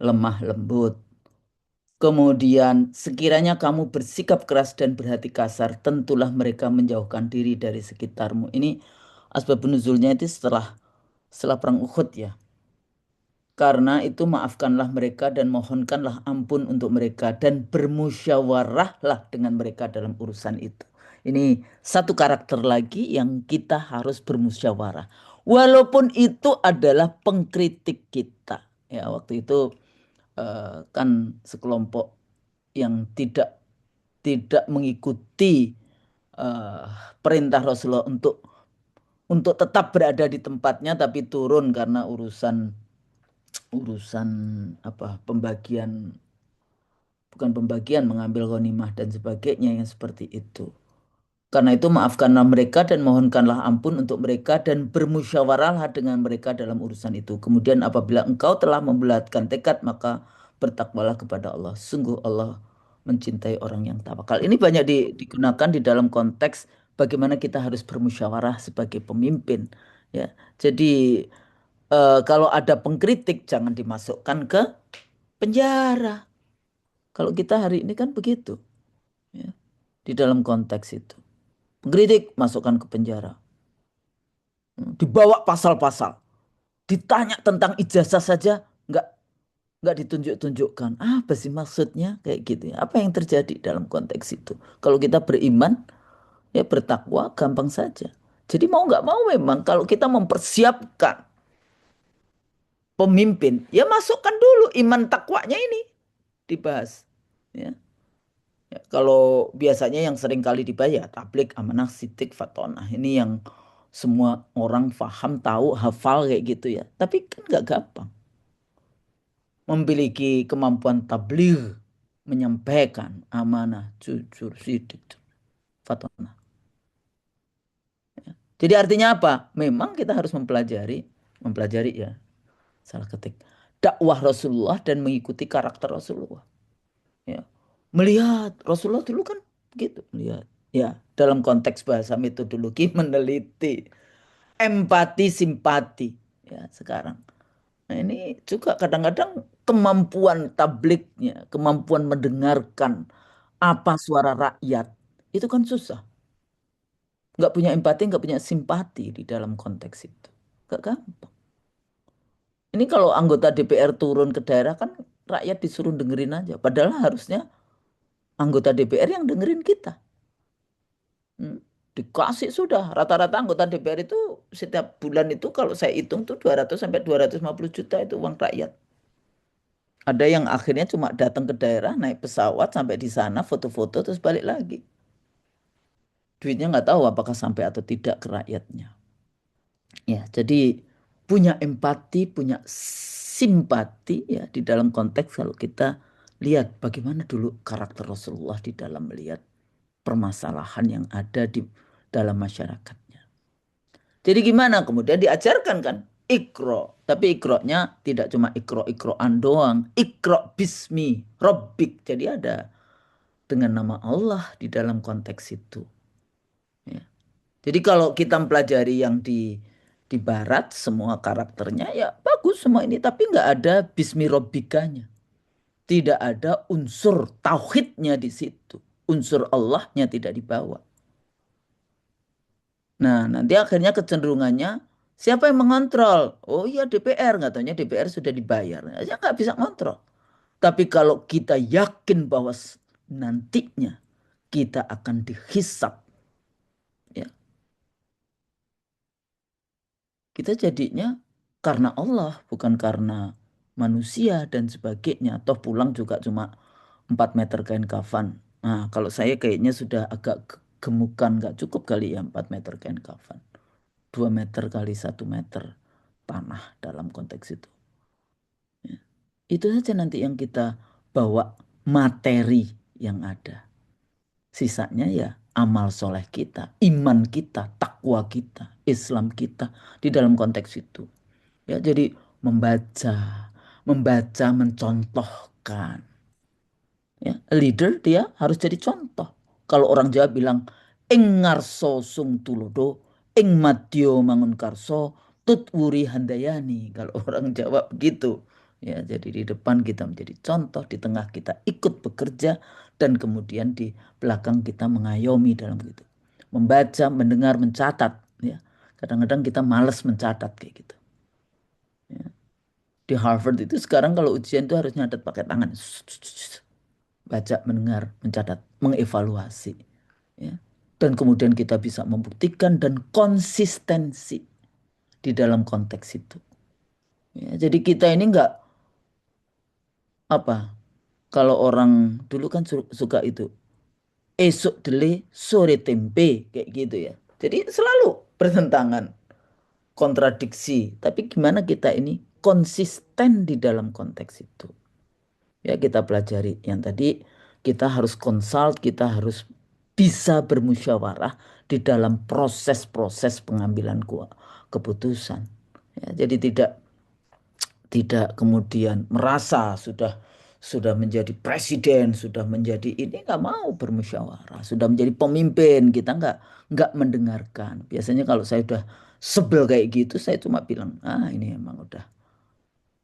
C: lemah lembut. Kemudian sekiranya kamu bersikap keras dan berhati kasar, tentulah mereka menjauhkan diri dari sekitarmu. Ini asbabun nuzulnya itu setelah perang Uhud ya. Karena itu maafkanlah mereka dan mohonkanlah ampun untuk mereka dan bermusyawarahlah dengan mereka dalam urusan itu. Ini satu karakter lagi yang kita harus bermusyawarah. Walaupun itu adalah pengkritik kita. Ya, waktu itu kan sekelompok yang tidak mengikuti eh, perintah Rasulullah untuk tetap berada di tempatnya tapi turun karena urusan urusan apa pembagian, bukan pembagian, mengambil ghanimah dan sebagainya yang seperti itu. Karena itu maafkanlah mereka dan mohonkanlah ampun untuk mereka dan bermusyawarahlah dengan mereka dalam urusan itu. Kemudian apabila engkau telah membulatkan tekad maka bertakwalah kepada Allah. Sungguh Allah mencintai orang yang tawakal. Ini banyak digunakan di dalam konteks bagaimana kita harus bermusyawarah sebagai pemimpin. Ya, jadi kalau ada pengkritik jangan dimasukkan ke penjara. Kalau kita hari ini kan begitu, ya, di dalam konteks itu. Pengkritik masukkan ke penjara. Dibawa pasal-pasal. Ditanya tentang ijazah saja nggak ditunjuk-tunjukkan. Apa sih maksudnya kayak gitu ya? Apa yang terjadi dalam konteks itu? Kalau kita beriman, ya bertakwa gampang saja. Jadi mau nggak mau memang kalau kita mempersiapkan pemimpin, ya masukkan dulu iman takwanya ini dibahas. Ya. Ya, kalau biasanya yang sering kali dibayar tablik, amanah, sidik, fatonah. Ini yang semua orang paham, tahu, hafal kayak gitu ya. Tapi kan nggak gampang. Memiliki kemampuan tabligh, menyampaikan amanah, jujur, sidik, fatonah. Ya. Jadi artinya apa? Memang kita harus mempelajari ya, salah ketik, dakwah Rasulullah dan mengikuti karakter Rasulullah. Ya. Melihat Rasulullah dulu kan begitu, melihat. Ya, dalam konteks bahasa metodologi meneliti, empati, simpati. Ya, sekarang. Nah, ini juga kadang-kadang kemampuan tabliknya, kemampuan mendengarkan apa suara rakyat, itu kan susah. Nggak punya empati, nggak punya simpati di dalam konteks itu. Nggak gampang. Ini kalau anggota DPR turun ke daerah kan rakyat disuruh dengerin aja. Padahal harusnya anggota DPR yang dengerin kita. Hmm. Dikasih sudah. Rata-rata anggota DPR itu setiap bulan itu kalau saya hitung tuh 200 sampai 250 juta itu uang rakyat. Ada yang akhirnya cuma datang ke daerah, naik pesawat sampai di sana, foto-foto terus balik lagi. Duitnya nggak tahu apakah sampai atau tidak ke rakyatnya. Ya, jadi punya empati, punya simpati ya di dalam konteks kalau kita lihat bagaimana dulu karakter Rasulullah di dalam melihat permasalahan yang ada di dalam masyarakatnya. Jadi gimana? Kemudian diajarkan kan ikro. Tapi ikronya tidak cuma ikro-ikroan doang. Ikro bismi robbik. Jadi ada dengan nama Allah di dalam konteks itu. Ya. Jadi kalau kita mempelajari yang di barat semua karakternya ya bagus semua ini. Tapi nggak ada bismi robbikanya. Tidak ada unsur tauhidnya di situ. Unsur Allahnya tidak dibawa. Nah, nanti akhirnya kecenderungannya siapa yang mengontrol? Oh iya DPR, nggak taunya DPR sudah dibayar. Ya nggak bisa ngontrol. Tapi kalau kita yakin bahwa nantinya kita akan dihisap, ya kita jadinya karena Allah, bukan karena manusia dan sebagainya. Toh pulang juga cuma 4 meter kain kafan. Nah, kalau saya kayaknya sudah agak gemukan, nggak cukup kali ya 4 meter kain kafan. 2 meter kali 1 meter tanah dalam konteks itu. Ya. Itu saja nanti yang kita bawa materi yang ada. Sisanya ya amal soleh kita, iman kita, takwa kita, Islam kita di dalam konteks itu. Ya, jadi membaca, membaca, mencontohkan. Ya, leader dia harus jadi contoh. Kalau orang Jawa bilang, ing ngarso sung tulodo, ing madyo mangun karso, tut wuri handayani. Kalau orang Jawa begitu. Ya, jadi di depan kita menjadi contoh, di tengah kita ikut bekerja, dan kemudian di belakang kita mengayomi dalam gitu. Membaca, mendengar, mencatat. Ya, kadang-kadang kita malas mencatat kayak gitu. Ya. Di Harvard itu sekarang kalau ujian itu harus nyatet pakai tangan. Baca, mendengar, mencatat, mengevaluasi. Ya. Dan kemudian kita bisa membuktikan dan konsistensi di dalam konteks itu. Ya, jadi kita ini enggak apa, kalau orang dulu kan suka itu, esok dele, sore tempe, kayak gitu ya. Jadi selalu bertentangan, kontradiksi. Tapi gimana kita ini konsisten di dalam konteks itu? Ya kita pelajari yang tadi, kita harus konsult, kita harus bisa bermusyawarah di dalam proses-proses pengambilan keputusan. Ya, jadi tidak kemudian merasa sudah menjadi presiden, sudah menjadi ini, nggak mau bermusyawarah, sudah menjadi pemimpin, kita nggak mendengarkan. Biasanya kalau saya udah sebel kayak gitu, saya cuma bilang, ini emang udah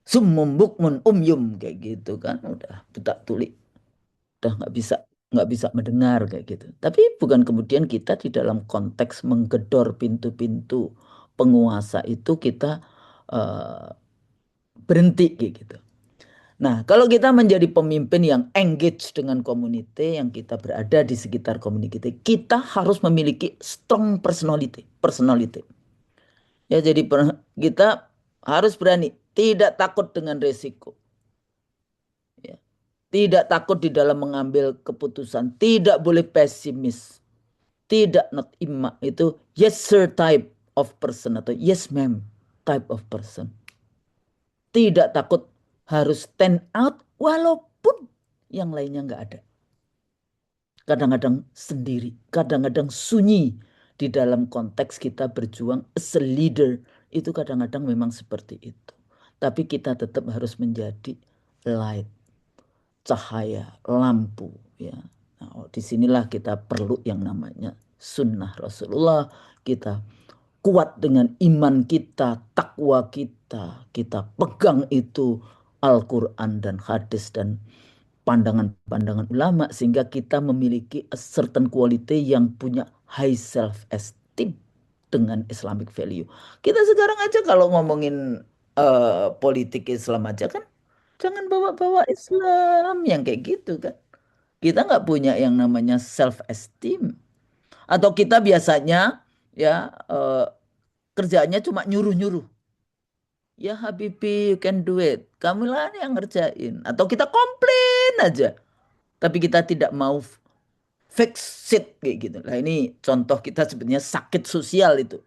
C: summum bukmun umyum kayak gitu kan, udah buta tuli, udah nggak bisa mendengar kayak gitu. Tapi bukan kemudian kita di dalam konteks menggedor pintu-pintu penguasa itu kita eh, berhenti kayak gitu. Nah, kalau kita menjadi pemimpin yang engage dengan community, yang kita berada di sekitar community, kita harus memiliki strong personality. Ya, jadi kita harus berani, tidak takut dengan resiko. Ya. Tidak takut di dalam mengambil keputusan, tidak boleh pesimis, tidak not imma, itu yes sir type of person atau yes ma'am type of person. Tidak takut harus stand out walaupun yang lainnya nggak ada. Kadang-kadang sendiri, kadang-kadang sunyi di dalam konteks kita berjuang as a leader. Itu kadang-kadang memang seperti itu. Tapi kita tetap harus menjadi light, cahaya, lampu. Ya. Nah, disinilah kita perlu yang namanya sunnah Rasulullah. Kita kuat dengan iman kita, takwa kita pegang itu Al-Quran dan hadis dan pandangan-pandangan ulama sehingga kita memiliki a certain quality yang punya high self esteem dengan Islamic value. Kita sekarang aja kalau ngomongin politik Islam aja kan jangan bawa-bawa Islam yang kayak gitu kan. Kita nggak punya yang namanya self esteem atau kita biasanya ya kerjaannya cuma nyuruh-nyuruh. Ya Habibi, you can do it. Kamilah yang ngerjain. Atau kita komplain aja. Tapi kita tidak mau fix it kayak gitu. Nah ini contoh kita sebenarnya sakit sosial itu.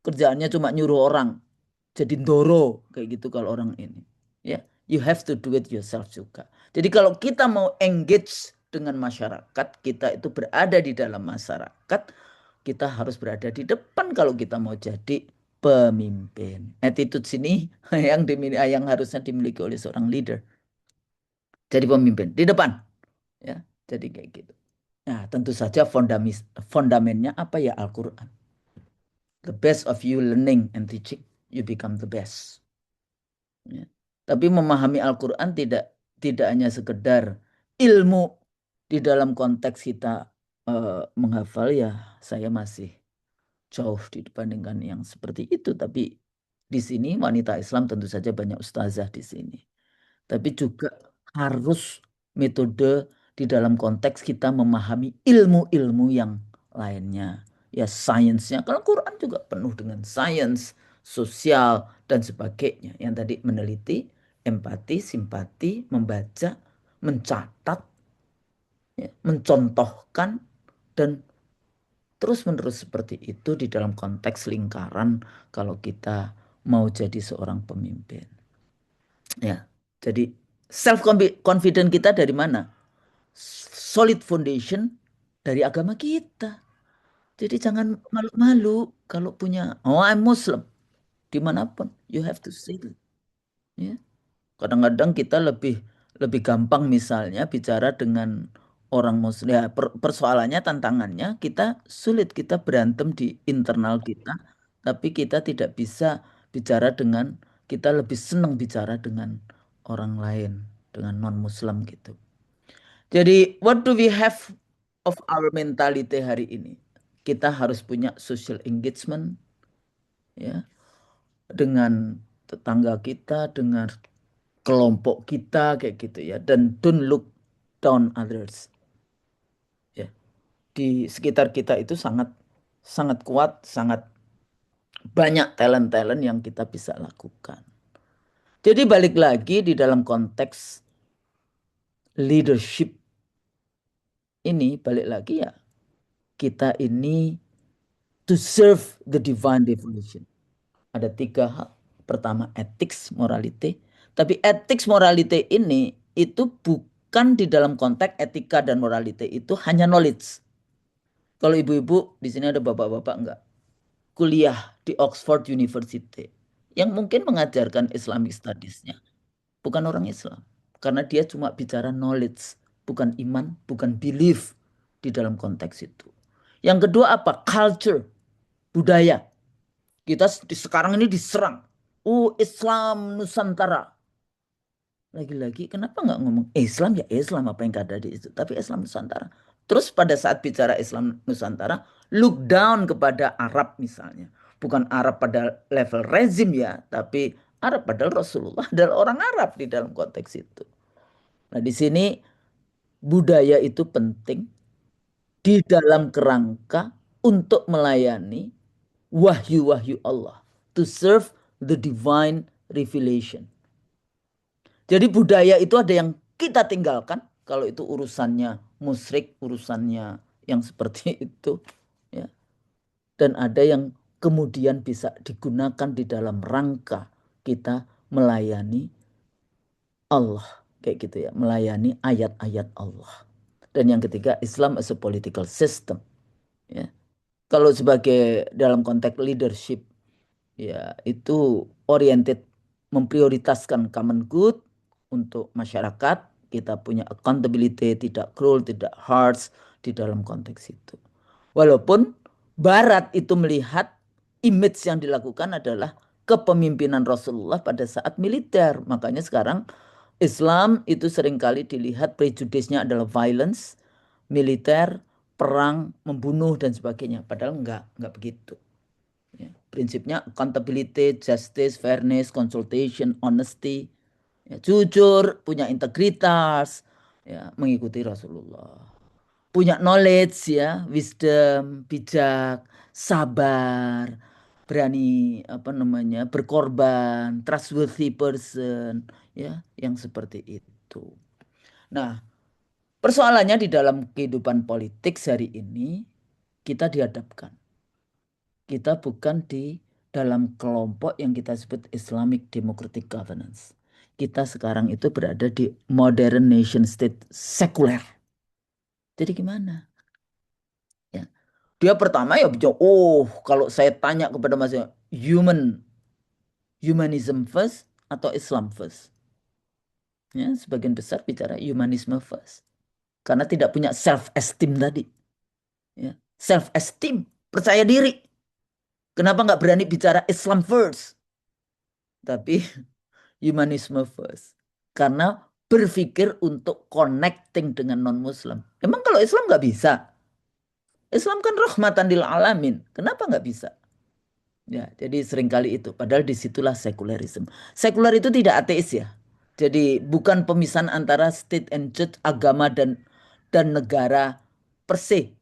C: Kerjaannya cuma nyuruh orang. Jadi ndoro kayak gitu kalau orang ini. Ya, you have to do it yourself juga. Jadi kalau kita mau engage dengan masyarakat, kita itu berada di dalam masyarakat, kita harus berada di depan kalau kita mau jadi pemimpin. Attitude sini yang harusnya dimiliki oleh seorang leader. Jadi pemimpin di depan, ya. Jadi kayak gitu. Nah, tentu saja fondamennya apa ya? Al-Quran. The best of you learning and teaching, you become the best. Ya. Tapi memahami Al-Quran tidak hanya sekedar ilmu di dalam konteks kita menghafal, ya saya masih jauh dibandingkan yang seperti itu. Tapi di sini wanita Islam tentu saja banyak ustazah di sini. Tapi juga harus metode di dalam konteks kita memahami ilmu-ilmu yang lainnya. Ya sainsnya, kalau Quran juga penuh dengan sains, sosial, dan sebagainya. Yang tadi meneliti, empati, simpati, membaca, mencatat, ya, mencontohkan, dan terus-menerus seperti itu di dalam konteks lingkaran kalau kita mau jadi seorang pemimpin. Ya, jadi self confident kita dari mana? Solid foundation dari agama kita. Jadi jangan malu-malu kalau punya, I'm Muslim. Dimanapun, you have to say it. Ya. Kadang-kadang kita lebih lebih gampang misalnya bicara dengan orang Muslim. Ya, persoalannya, tantangannya kita sulit, kita berantem di internal kita, tapi kita tidak bisa bicara dengan, kita lebih senang bicara dengan orang lain, dengan non-Muslim gitu. Jadi, what do we have of our mentality hari ini? Kita harus punya social engagement, ya, dengan tetangga kita, dengan kelompok kita kayak gitu ya, dan don't look down others ya. Di sekitar kita itu sangat sangat kuat, sangat banyak talent-talent yang kita bisa lakukan. Jadi balik lagi di dalam konteks leadership ini balik lagi ya, kita ini to serve the divine revolution. Ada 3 hal. Pertama, ethics, morality. Tapi ethics, morality ini itu bukan di dalam konteks etika dan morality itu hanya knowledge. Kalau ibu-ibu di sini ada bapak-bapak enggak? Kuliah di Oxford University yang mungkin mengajarkan Islamic Studies-nya bukan orang Islam. Karena dia cuma bicara knowledge, bukan iman, bukan belief di dalam konteks itu. Yang kedua apa? Culture, budaya. Kita sekarang ini diserang. Islam Nusantara. Lagi-lagi kenapa nggak ngomong Islam ya Islam apa yang ada di situ. Tapi Islam Nusantara. Terus pada saat bicara Islam Nusantara, look down kepada Arab misalnya. Bukan Arab pada level rezim ya, tapi Arab padahal Rasulullah adalah orang Arab di dalam konteks itu. Nah di sini budaya itu penting di dalam kerangka untuk melayani wahyu-wahyu Allah. To serve the divine revelation. Jadi budaya itu ada yang kita tinggalkan. Kalau itu urusannya musyrik, urusannya yang seperti itu. Ya. Dan ada yang kemudian bisa digunakan di dalam rangka kita melayani Allah. Kayak gitu ya. Melayani ayat-ayat Allah. Dan yang ketiga, Islam as a political system. Ya. Kalau sebagai dalam konteks leadership, ya itu oriented memprioritaskan common good untuk masyarakat. Kita punya accountability, tidak cruel, tidak harsh di dalam konteks itu. Walaupun Barat itu melihat image yang dilakukan adalah kepemimpinan Rasulullah pada saat militer. Makanya sekarang Islam itu seringkali dilihat prejudisnya adalah violence, militer, perang, membunuh dan sebagainya. Padahal enggak begitu. Ya, prinsipnya accountability, justice, fairness, consultation, honesty, ya, jujur, punya integritas, ya, mengikuti Rasulullah. Punya knowledge ya, wisdom, bijak, sabar, berani apa namanya, berkorban, trustworthy person, ya, yang seperti itu. Nah, persoalannya di dalam kehidupan politik hari ini kita dihadapkan. Kita bukan di dalam kelompok yang kita sebut Islamic Democratic Governance. Kita sekarang itu berada di modern nation state sekuler. Jadi gimana? Ya. Dia pertama ya bicara, kalau saya tanya kepada Mas humanism first atau Islam first? Ya, sebagian besar bicara humanisme first. Karena tidak punya self esteem tadi. Ya. Self esteem, percaya diri. Kenapa nggak berani bicara Islam first? Tapi humanisme first. Karena berpikir untuk connecting dengan non-Muslim. Emang kalau Islam nggak bisa? Islam kan rahmatan lil alamin. Kenapa nggak bisa? Ya, jadi seringkali itu. Padahal disitulah sekularisme. Sekuler itu tidak ateis ya. Jadi bukan pemisahan antara state and church, agama dan negara per se.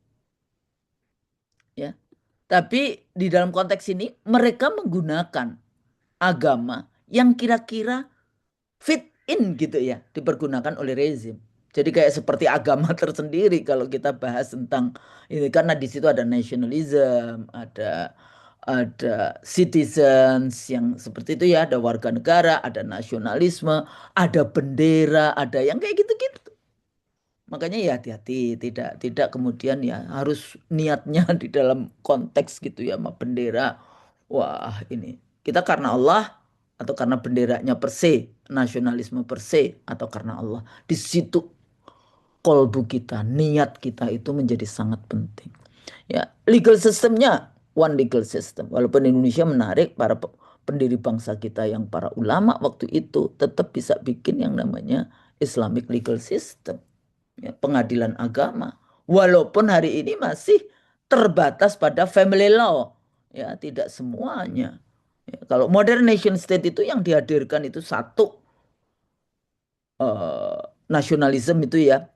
C: Ya. Tapi di dalam konteks ini mereka menggunakan agama yang kira-kira fit in gitu ya, dipergunakan oleh rezim. Jadi kayak seperti agama tersendiri kalau kita bahas tentang ini karena di situ ada nationalism, ada citizens yang seperti itu ya, ada warga negara, ada nasionalisme, ada bendera, ada yang kayak gitu-gitu. Makanya ya hati-hati, tidak kemudian ya harus niatnya di dalam konteks gitu ya sama bendera. Wah, ini kita karena Allah atau karena benderanya per se, nasionalisme per se atau karena Allah. Di situ kolbu kita, niat kita itu menjadi sangat penting. Ya, legal systemnya one legal system. Walaupun Indonesia menarik para pendiri bangsa kita yang para ulama waktu itu tetap bisa bikin yang namanya Islamic legal system, ya, pengadilan agama. Walaupun hari ini masih terbatas pada family law, ya tidak semuanya. Ya, kalau modern nation state itu yang dihadirkan itu satu nasionalisme itu ya,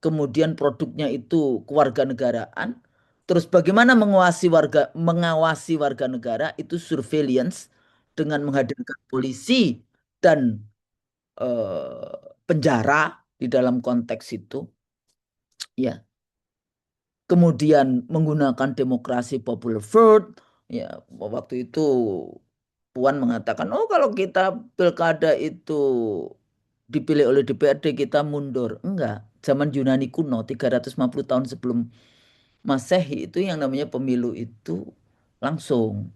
C: kemudian produknya itu kewarganegaraan, terus bagaimana mengawasi warga negara itu surveillance dengan menghadirkan polisi dan penjara di dalam konteks itu ya. Kemudian menggunakan demokrasi popular vote, ya waktu itu Puan mengatakan, oh kalau kita pilkada itu dipilih oleh DPRD kita mundur. Enggak, zaman Yunani kuno 350 tahun sebelum Masehi itu yang namanya pemilu itu langsung.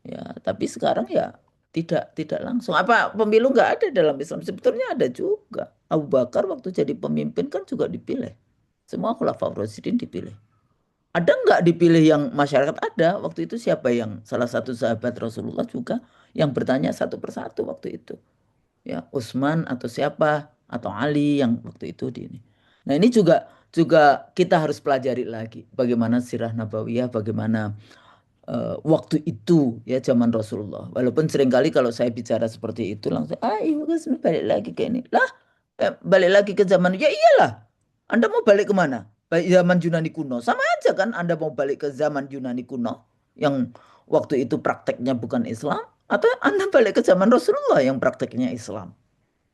C: Ya, tapi sekarang ya tidak langsung. Apa pemilu nggak ada dalam Islam? Sebetulnya ada juga. Abu Bakar waktu jadi pemimpin kan juga dipilih. Semua khulafaur rasyidin dipilih. Ada nggak dipilih yang masyarakat? Ada. Waktu itu siapa yang salah satu sahabat Rasulullah juga yang bertanya satu persatu waktu itu. Ya, Utsman atau siapa atau Ali yang waktu itu di ini. Nah, ini juga kita harus pelajari lagi bagaimana sirah nabawiyah, bagaimana waktu itu ya zaman Rasulullah. Walaupun seringkali kalau saya bicara seperti itu langsung, ibu kan balik lagi ke ini. Lah, balik lagi ke zaman, ya iyalah. Anda mau balik kemana? Baik zaman Yunani kuno. Sama aja kan Anda mau balik ke zaman Yunani kuno yang waktu itu prakteknya bukan Islam. Atau Anda balik ke zaman Rasulullah yang prakteknya Islam.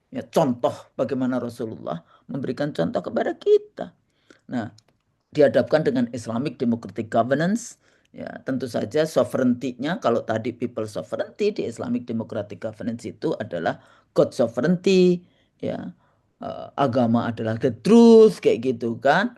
C: Ya, contoh bagaimana Rasulullah memberikan contoh kepada kita. Nah, dihadapkan dengan Islamic Democratic Governance, ya tentu saja sovereignty-nya kalau tadi people sovereignty di Islamic Democratic Governance itu adalah God sovereignty, ya agama adalah the truth kayak gitu kan.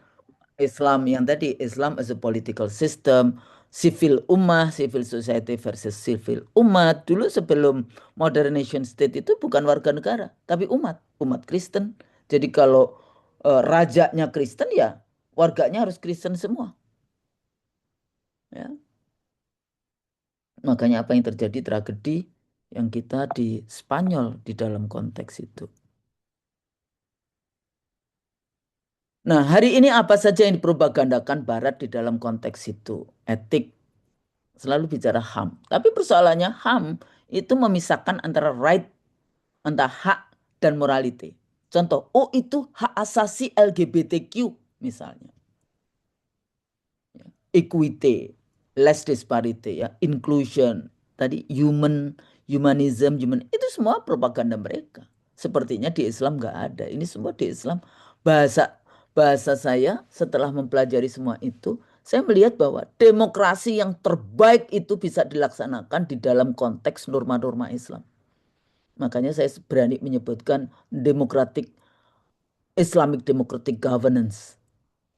C: Islam yang tadi Islam as a political system, civil ummah, civil society versus civil umat. Dulu sebelum modern nation state itu bukan warga negara, tapi umat Kristen. Jadi kalau rajanya Kristen ya warganya harus Kristen semua. Ya. Makanya apa yang terjadi tragedi yang kita di Spanyol di dalam konteks itu. Nah, hari ini apa saja yang dipropagandakan Barat di dalam konteks itu? Etik, selalu bicara HAM. Tapi persoalannya HAM itu memisahkan antara right, antara hak dan morality. Contoh, oh itu hak asasi LGBTQ misalnya. Equity, less disparity, ya, inclusion, tadi humanism, itu semua propaganda mereka. Sepertinya di Islam nggak ada. Ini semua di Islam. Bahasa bahasa saya setelah mempelajari semua itu, saya melihat bahwa demokrasi yang terbaik itu bisa dilaksanakan di dalam konteks norma-norma Islam. Makanya saya berani menyebutkan Islamic democratic governance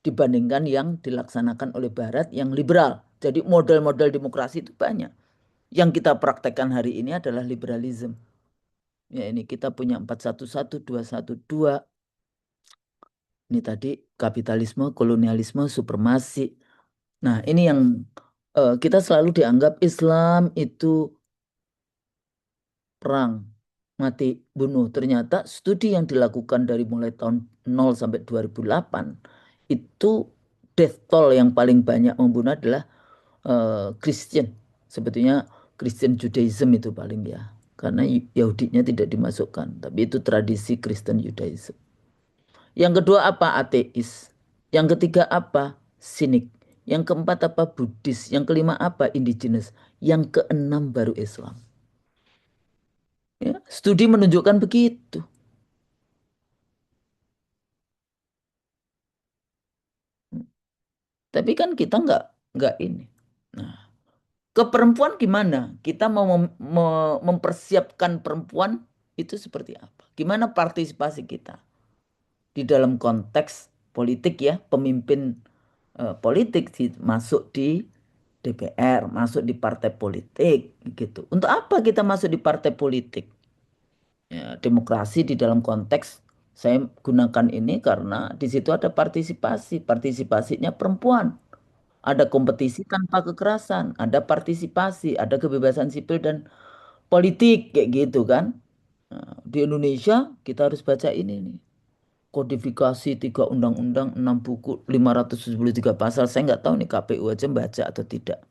C: dibandingkan yang dilaksanakan oleh Barat yang liberal. Jadi model-model demokrasi itu banyak. Yang kita praktekkan hari ini adalah liberalisme. Ya ini kita punya 411, 212. Ini tadi kapitalisme, kolonialisme, supremasi. Nah ini yang kita selalu dianggap Islam itu perang, mati, bunuh. Ternyata studi yang dilakukan dari mulai tahun 0 sampai 2008 itu death toll yang paling banyak membunuh adalah Christian. Sebetulnya Christian Judaism itu paling ya. Karena Yahudinya tidak dimasukkan. Tapi itu tradisi Kristen Judaism. Yang kedua apa? Ateis. Yang ketiga apa? Sinik. Yang keempat apa? Buddhis. Yang kelima apa? Indigenous. Yang keenam baru Islam. Ya, studi menunjukkan begitu. Tapi kan kita nggak ini. Nah, ke perempuan gimana? Kita mau mempersiapkan perempuan itu seperti apa? Gimana partisipasi kita di dalam konteks politik ya, pemimpin politik masuk di DPR, masuk di partai politik gitu. Untuk apa kita masuk di partai politik? Ya, demokrasi di dalam konteks saya gunakan ini karena di situ ada partisipasi, partisipasinya perempuan. Ada kompetisi tanpa kekerasan, ada partisipasi, ada kebebasan sipil dan politik kayak gitu kan. Nah, di Indonesia kita harus baca ini nih. Kodifikasi 3 undang-undang, 6 buku, 573 pasal. Saya nggak tahu nih KPU aja baca atau tidak.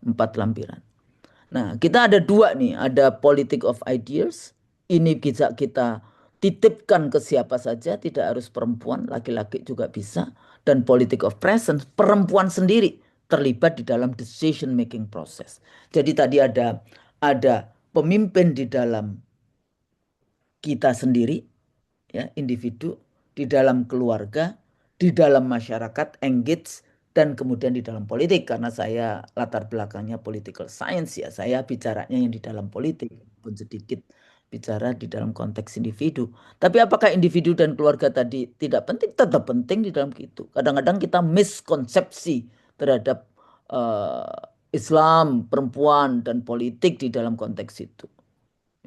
C: 4 lampiran. Nah, kita ada dua nih, ada politic of ideas. Ini bisa kita titipkan ke siapa saja, tidak harus perempuan, laki-laki juga bisa. Dan politic of presence, perempuan sendiri terlibat di dalam decision making process. Jadi tadi ada pemimpin di dalam kita sendiri, ya, individu, di dalam keluarga, di dalam masyarakat engage dan kemudian di dalam politik karena saya latar belakangnya political science ya saya bicaranya yang di dalam politik pun sedikit bicara di dalam konteks individu. Tapi apakah individu dan keluarga tadi tidak penting? Tetap penting di dalam itu. Kadang-kadang kita miskonsepsi terhadap Islam, perempuan dan politik di dalam konteks itu.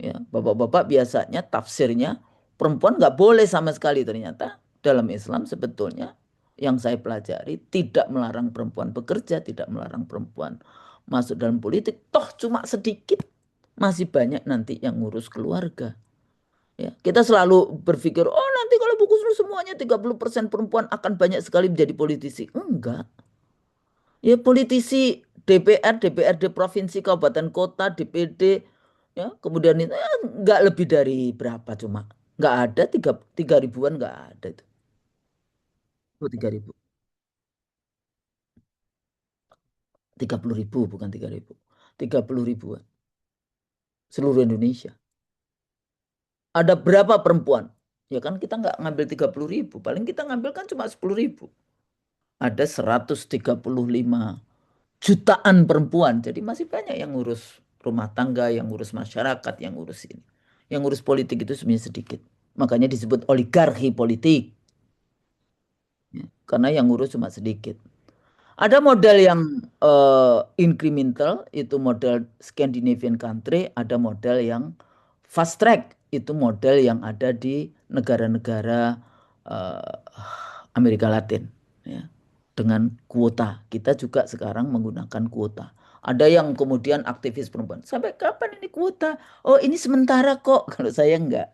C: Ya, bapak-bapak biasanya tafsirnya perempuan nggak boleh sama sekali ternyata dalam Islam sebetulnya yang saya pelajari tidak melarang perempuan bekerja, tidak melarang perempuan masuk dalam politik, toh cuma sedikit masih banyak nanti yang ngurus keluarga. Ya, kita selalu berpikir, oh nanti kalau buku lu semuanya 30% perempuan akan banyak sekali menjadi politisi. Enggak. Ya politisi DPR, DPRD provinsi, kabupaten, kota, DPD, ya kemudian itu enggak lebih dari berapa cuma. Enggak ada tiga ribuan enggak ada itu. Oh 3.000. 30.000 bukan 3.000. 30.000-an seluruh Indonesia. Ada berapa perempuan? Ya kan kita nggak ngambil 30.000, paling kita ngambil kan cuma 10.000. Ada 135 jutaan perempuan, jadi masih banyak yang ngurus rumah tangga, yang ngurus masyarakat, yang ngurus ini. Yang ngurus politik itu sebenarnya sedikit. Makanya disebut oligarki politik. Ya, karena yang ngurus cuma sedikit. Ada model yang incremental, itu model Scandinavian country, ada model yang fast track, itu model yang ada di negara-negara eh, Amerika Latin, ya, dengan kuota. Kita juga sekarang menggunakan kuota. Ada yang kemudian aktivis perempuan, sampai kapan ini kuota? Oh ini sementara kok, kalau saya enggak.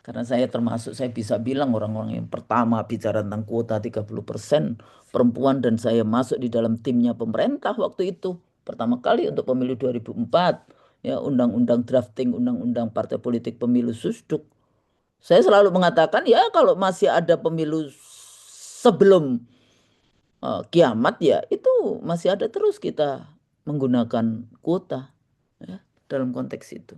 C: Karena saya termasuk, saya bisa bilang orang-orang yang pertama bicara tentang kuota 30% perempuan dan saya masuk di dalam timnya pemerintah waktu itu. Pertama kali untuk pemilu 2004, ya undang-undang drafting undang-undang partai politik pemilu susduk. Saya selalu mengatakan ya kalau masih ada pemilu sebelum kiamat ya itu masih ada terus kita menggunakan kuota ya dalam konteks itu.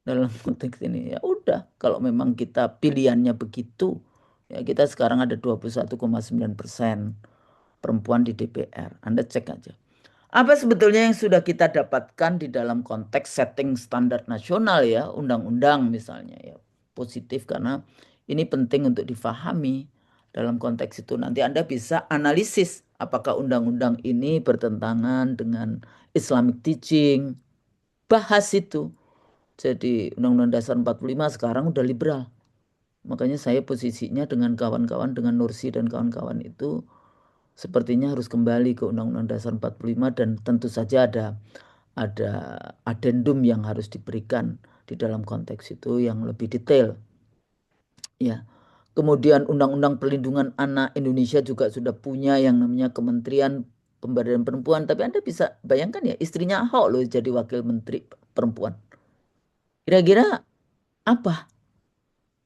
C: Dalam konteks ini ya udah kalau memang kita pilihannya begitu ya kita sekarang ada 21,9% perempuan di DPR. Anda cek aja. Apa sebetulnya yang sudah kita dapatkan di dalam konteks setting standar nasional ya, undang-undang misalnya ya. Positif karena ini penting untuk difahami dalam konteks itu. Nanti Anda bisa analisis apakah undang-undang ini bertentangan dengan Islamic teaching. Bahas itu. Jadi Undang-Undang Dasar 45 sekarang udah liberal. Makanya saya posisinya dengan kawan-kawan, dengan Nursi dan kawan-kawan itu sepertinya harus kembali ke Undang-Undang Dasar 45 dan tentu saja ada adendum yang harus diberikan di dalam konteks itu yang lebih detail. Ya. Kemudian Undang-Undang Perlindungan Anak Indonesia juga sudah punya yang namanya Kementerian Pemberdayaan Perempuan. Tapi Anda bisa bayangkan ya, istrinya Ahok loh jadi wakil menteri perempuan. Kira-kira apa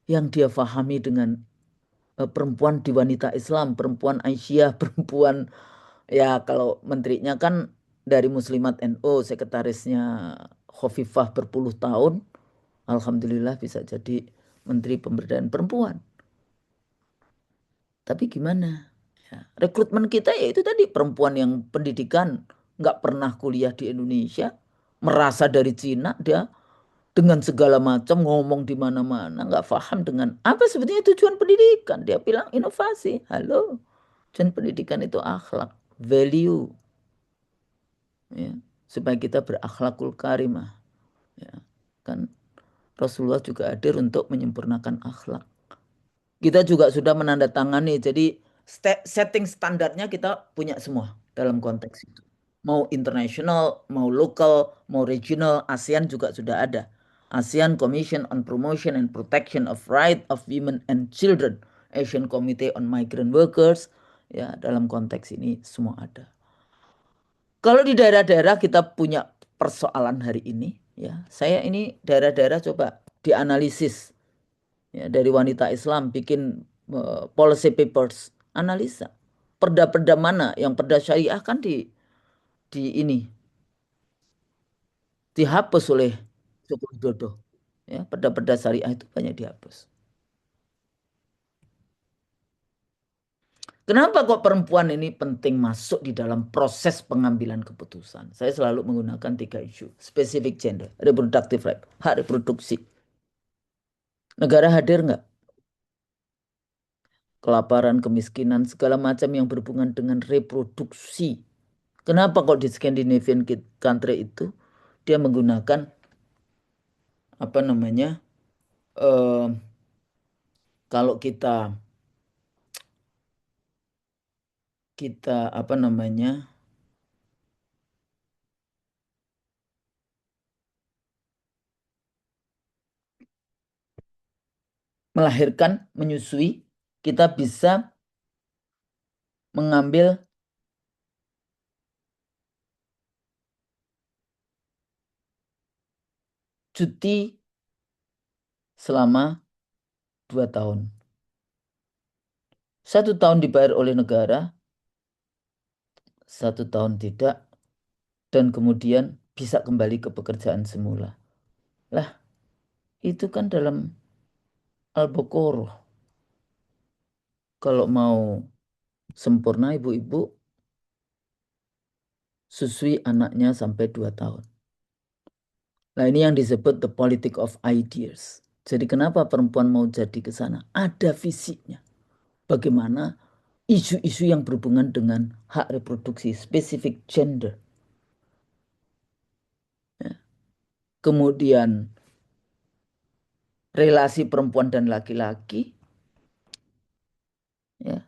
C: yang dia pahami dengan perempuan di wanita Islam, perempuan Aisyah, perempuan ya kalau menterinya kan dari Muslimat NU, sekretarisnya Khofifah berpuluh tahun, alhamdulillah bisa jadi Menteri Pemberdayaan Perempuan. Tapi gimana? Ya, rekrutmen kita ya itu tadi perempuan yang pendidikan nggak pernah kuliah di Indonesia, merasa dari Cina dia dengan segala macam ngomong di mana-mana, nggak paham dengan apa sebetulnya tujuan pendidikan. Dia bilang inovasi. Halo, tujuan pendidikan itu akhlak, value, ya, supaya kita berakhlakul karimah. Ya, kan Rasulullah juga hadir untuk menyempurnakan akhlak. Kita juga sudah menandatangani, jadi setting standarnya kita punya semua dalam konteks itu. Mau internasional, mau lokal, mau regional, ASEAN juga sudah ada. ASEAN Commission on Promotion and Protection of Right of Women and Children, Asian Committee on Migrant Workers, ya dalam konteks ini semua ada. Kalau di daerah-daerah kita punya persoalan hari ini, ya saya ini daerah-daerah coba dianalisis ya, dari wanita Islam bikin policy papers, analisa perda-perda mana yang perda syariah kan di ini dihapus oleh Joko Widodo. Ya, perda-perda syariah itu banyak dihapus. Kenapa kok perempuan ini penting masuk di dalam proses pengambilan keputusan? Saya selalu menggunakan 3 isu. Specific gender, reproductive right, hak reproduksi. Negara hadir nggak? Kelaparan, kemiskinan, segala macam yang berhubungan dengan reproduksi. Kenapa kok di Scandinavian country itu dia menggunakan apa namanya? Kalau kita apa namanya? Melahirkan, menyusui, kita bisa mengambil cuti selama 2 tahun. 1 tahun dibayar oleh negara, 1 tahun tidak, dan kemudian bisa kembali ke pekerjaan semula. Lah, itu kan dalam Al-Baqarah. Kalau mau sempurna ibu-ibu susui anaknya sampai 2 tahun. Nah, ini yang disebut the politic of ideas. Jadi kenapa perempuan mau jadi ke sana? Ada visinya. Bagaimana isu-isu yang berhubungan dengan hak reproduksi, specific gender. Ya. Kemudian relasi perempuan dan laki-laki. Ya.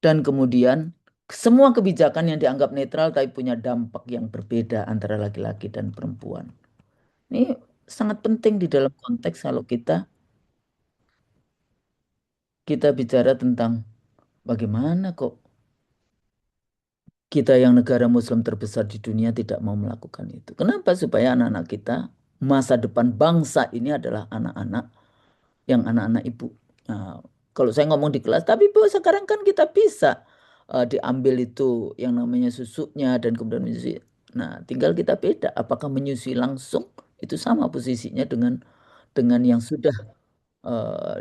C: Dan kemudian semua kebijakan yang dianggap netral tapi punya dampak yang berbeda antara laki-laki dan perempuan. Ini sangat penting di dalam konteks kalau kita bicara tentang bagaimana kok kita yang negara Muslim terbesar di dunia tidak mau melakukan itu. Kenapa? Supaya anak-anak kita, masa depan bangsa ini adalah anak-anak yang anak-anak ibu. Nah, kalau saya ngomong di kelas, tapi Bu sekarang kan kita bisa diambil itu yang namanya susunya dan kemudian menyusui. Nah, tinggal kita beda apakah menyusui langsung itu sama posisinya dengan yang sudah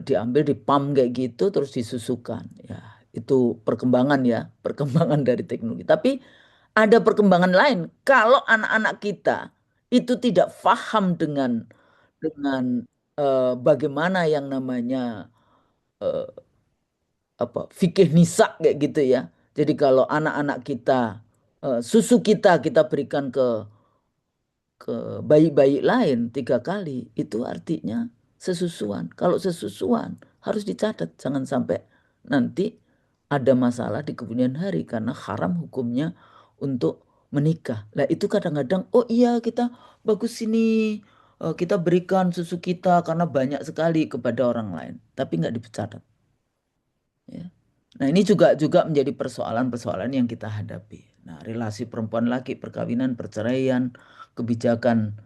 C: diambil di pam kayak gitu terus disusukan. Ya, itu perkembangan ya, perkembangan dari teknologi. Tapi ada perkembangan lain. Kalau anak-anak kita itu tidak paham dengan bagaimana yang namanya eh, apa fikih nisa kayak gitu ya. Jadi kalau anak-anak kita susu kita berikan ke bayi-bayi lain 3 kali, itu artinya sesusuan. Kalau sesusuan harus dicatat, jangan sampai nanti ada masalah di kemudian hari karena haram hukumnya untuk menikah. Nah itu kadang-kadang, oh iya kita bagus ini, kita berikan susu kita karena banyak sekali kepada orang lain, tapi nggak dicatat. Ya. Nah ini juga menjadi persoalan-persoalan yang kita hadapi. Nah relasi perempuan laki, perkawinan, perceraian, kebijakan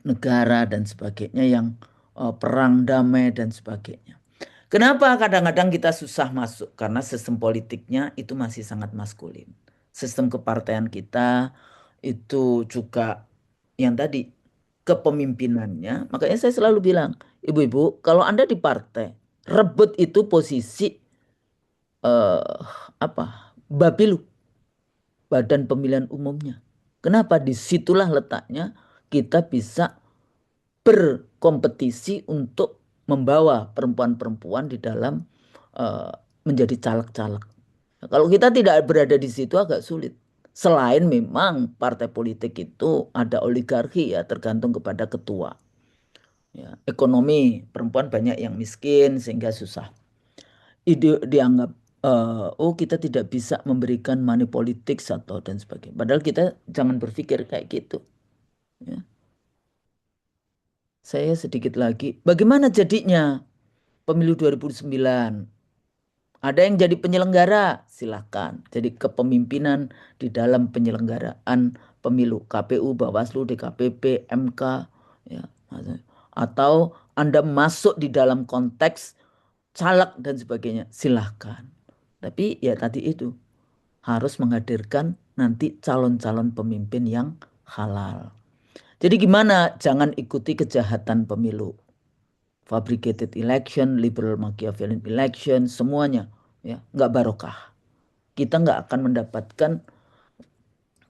C: negara dan sebagainya yang perang damai dan sebagainya. Kenapa kadang-kadang kita susah masuk? Karena sistem politiknya itu masih sangat maskulin. Sistem kepartaian kita itu juga yang tadi kepemimpinannya. Makanya saya selalu bilang, ibu-ibu, kalau Anda di partai, rebut itu posisi eh, apa? Bapilu, Badan Pemilihan Umumnya. Kenapa? Disitulah letaknya kita bisa berkompetisi untuk membawa perempuan-perempuan di dalam eh, menjadi caleg-caleg. Nah, kalau kita tidak berada di situ agak sulit. Selain memang partai politik itu ada oligarki ya tergantung kepada ketua. Ya, ekonomi perempuan banyak yang miskin sehingga susah. Ide dianggap oh kita tidak bisa memberikan money politics atau dan sebagainya. Padahal kita jangan berpikir kayak gitu. Ya. Saya sedikit lagi. Bagaimana jadinya pemilu 2009? Ada yang jadi penyelenggara, silakan. Jadi kepemimpinan di dalam penyelenggaraan pemilu, KPU, Bawaslu, DKPP, MK, ya. Atau Anda masuk di dalam konteks caleg dan sebagainya, silahkan. Tapi ya tadi itu harus menghadirkan nanti calon-calon pemimpin yang halal. Jadi gimana? Jangan ikuti kejahatan pemilu. Fabricated election, liberal Machiavellian election, semuanya. ya, nggak barokah. Kita nggak akan mendapatkan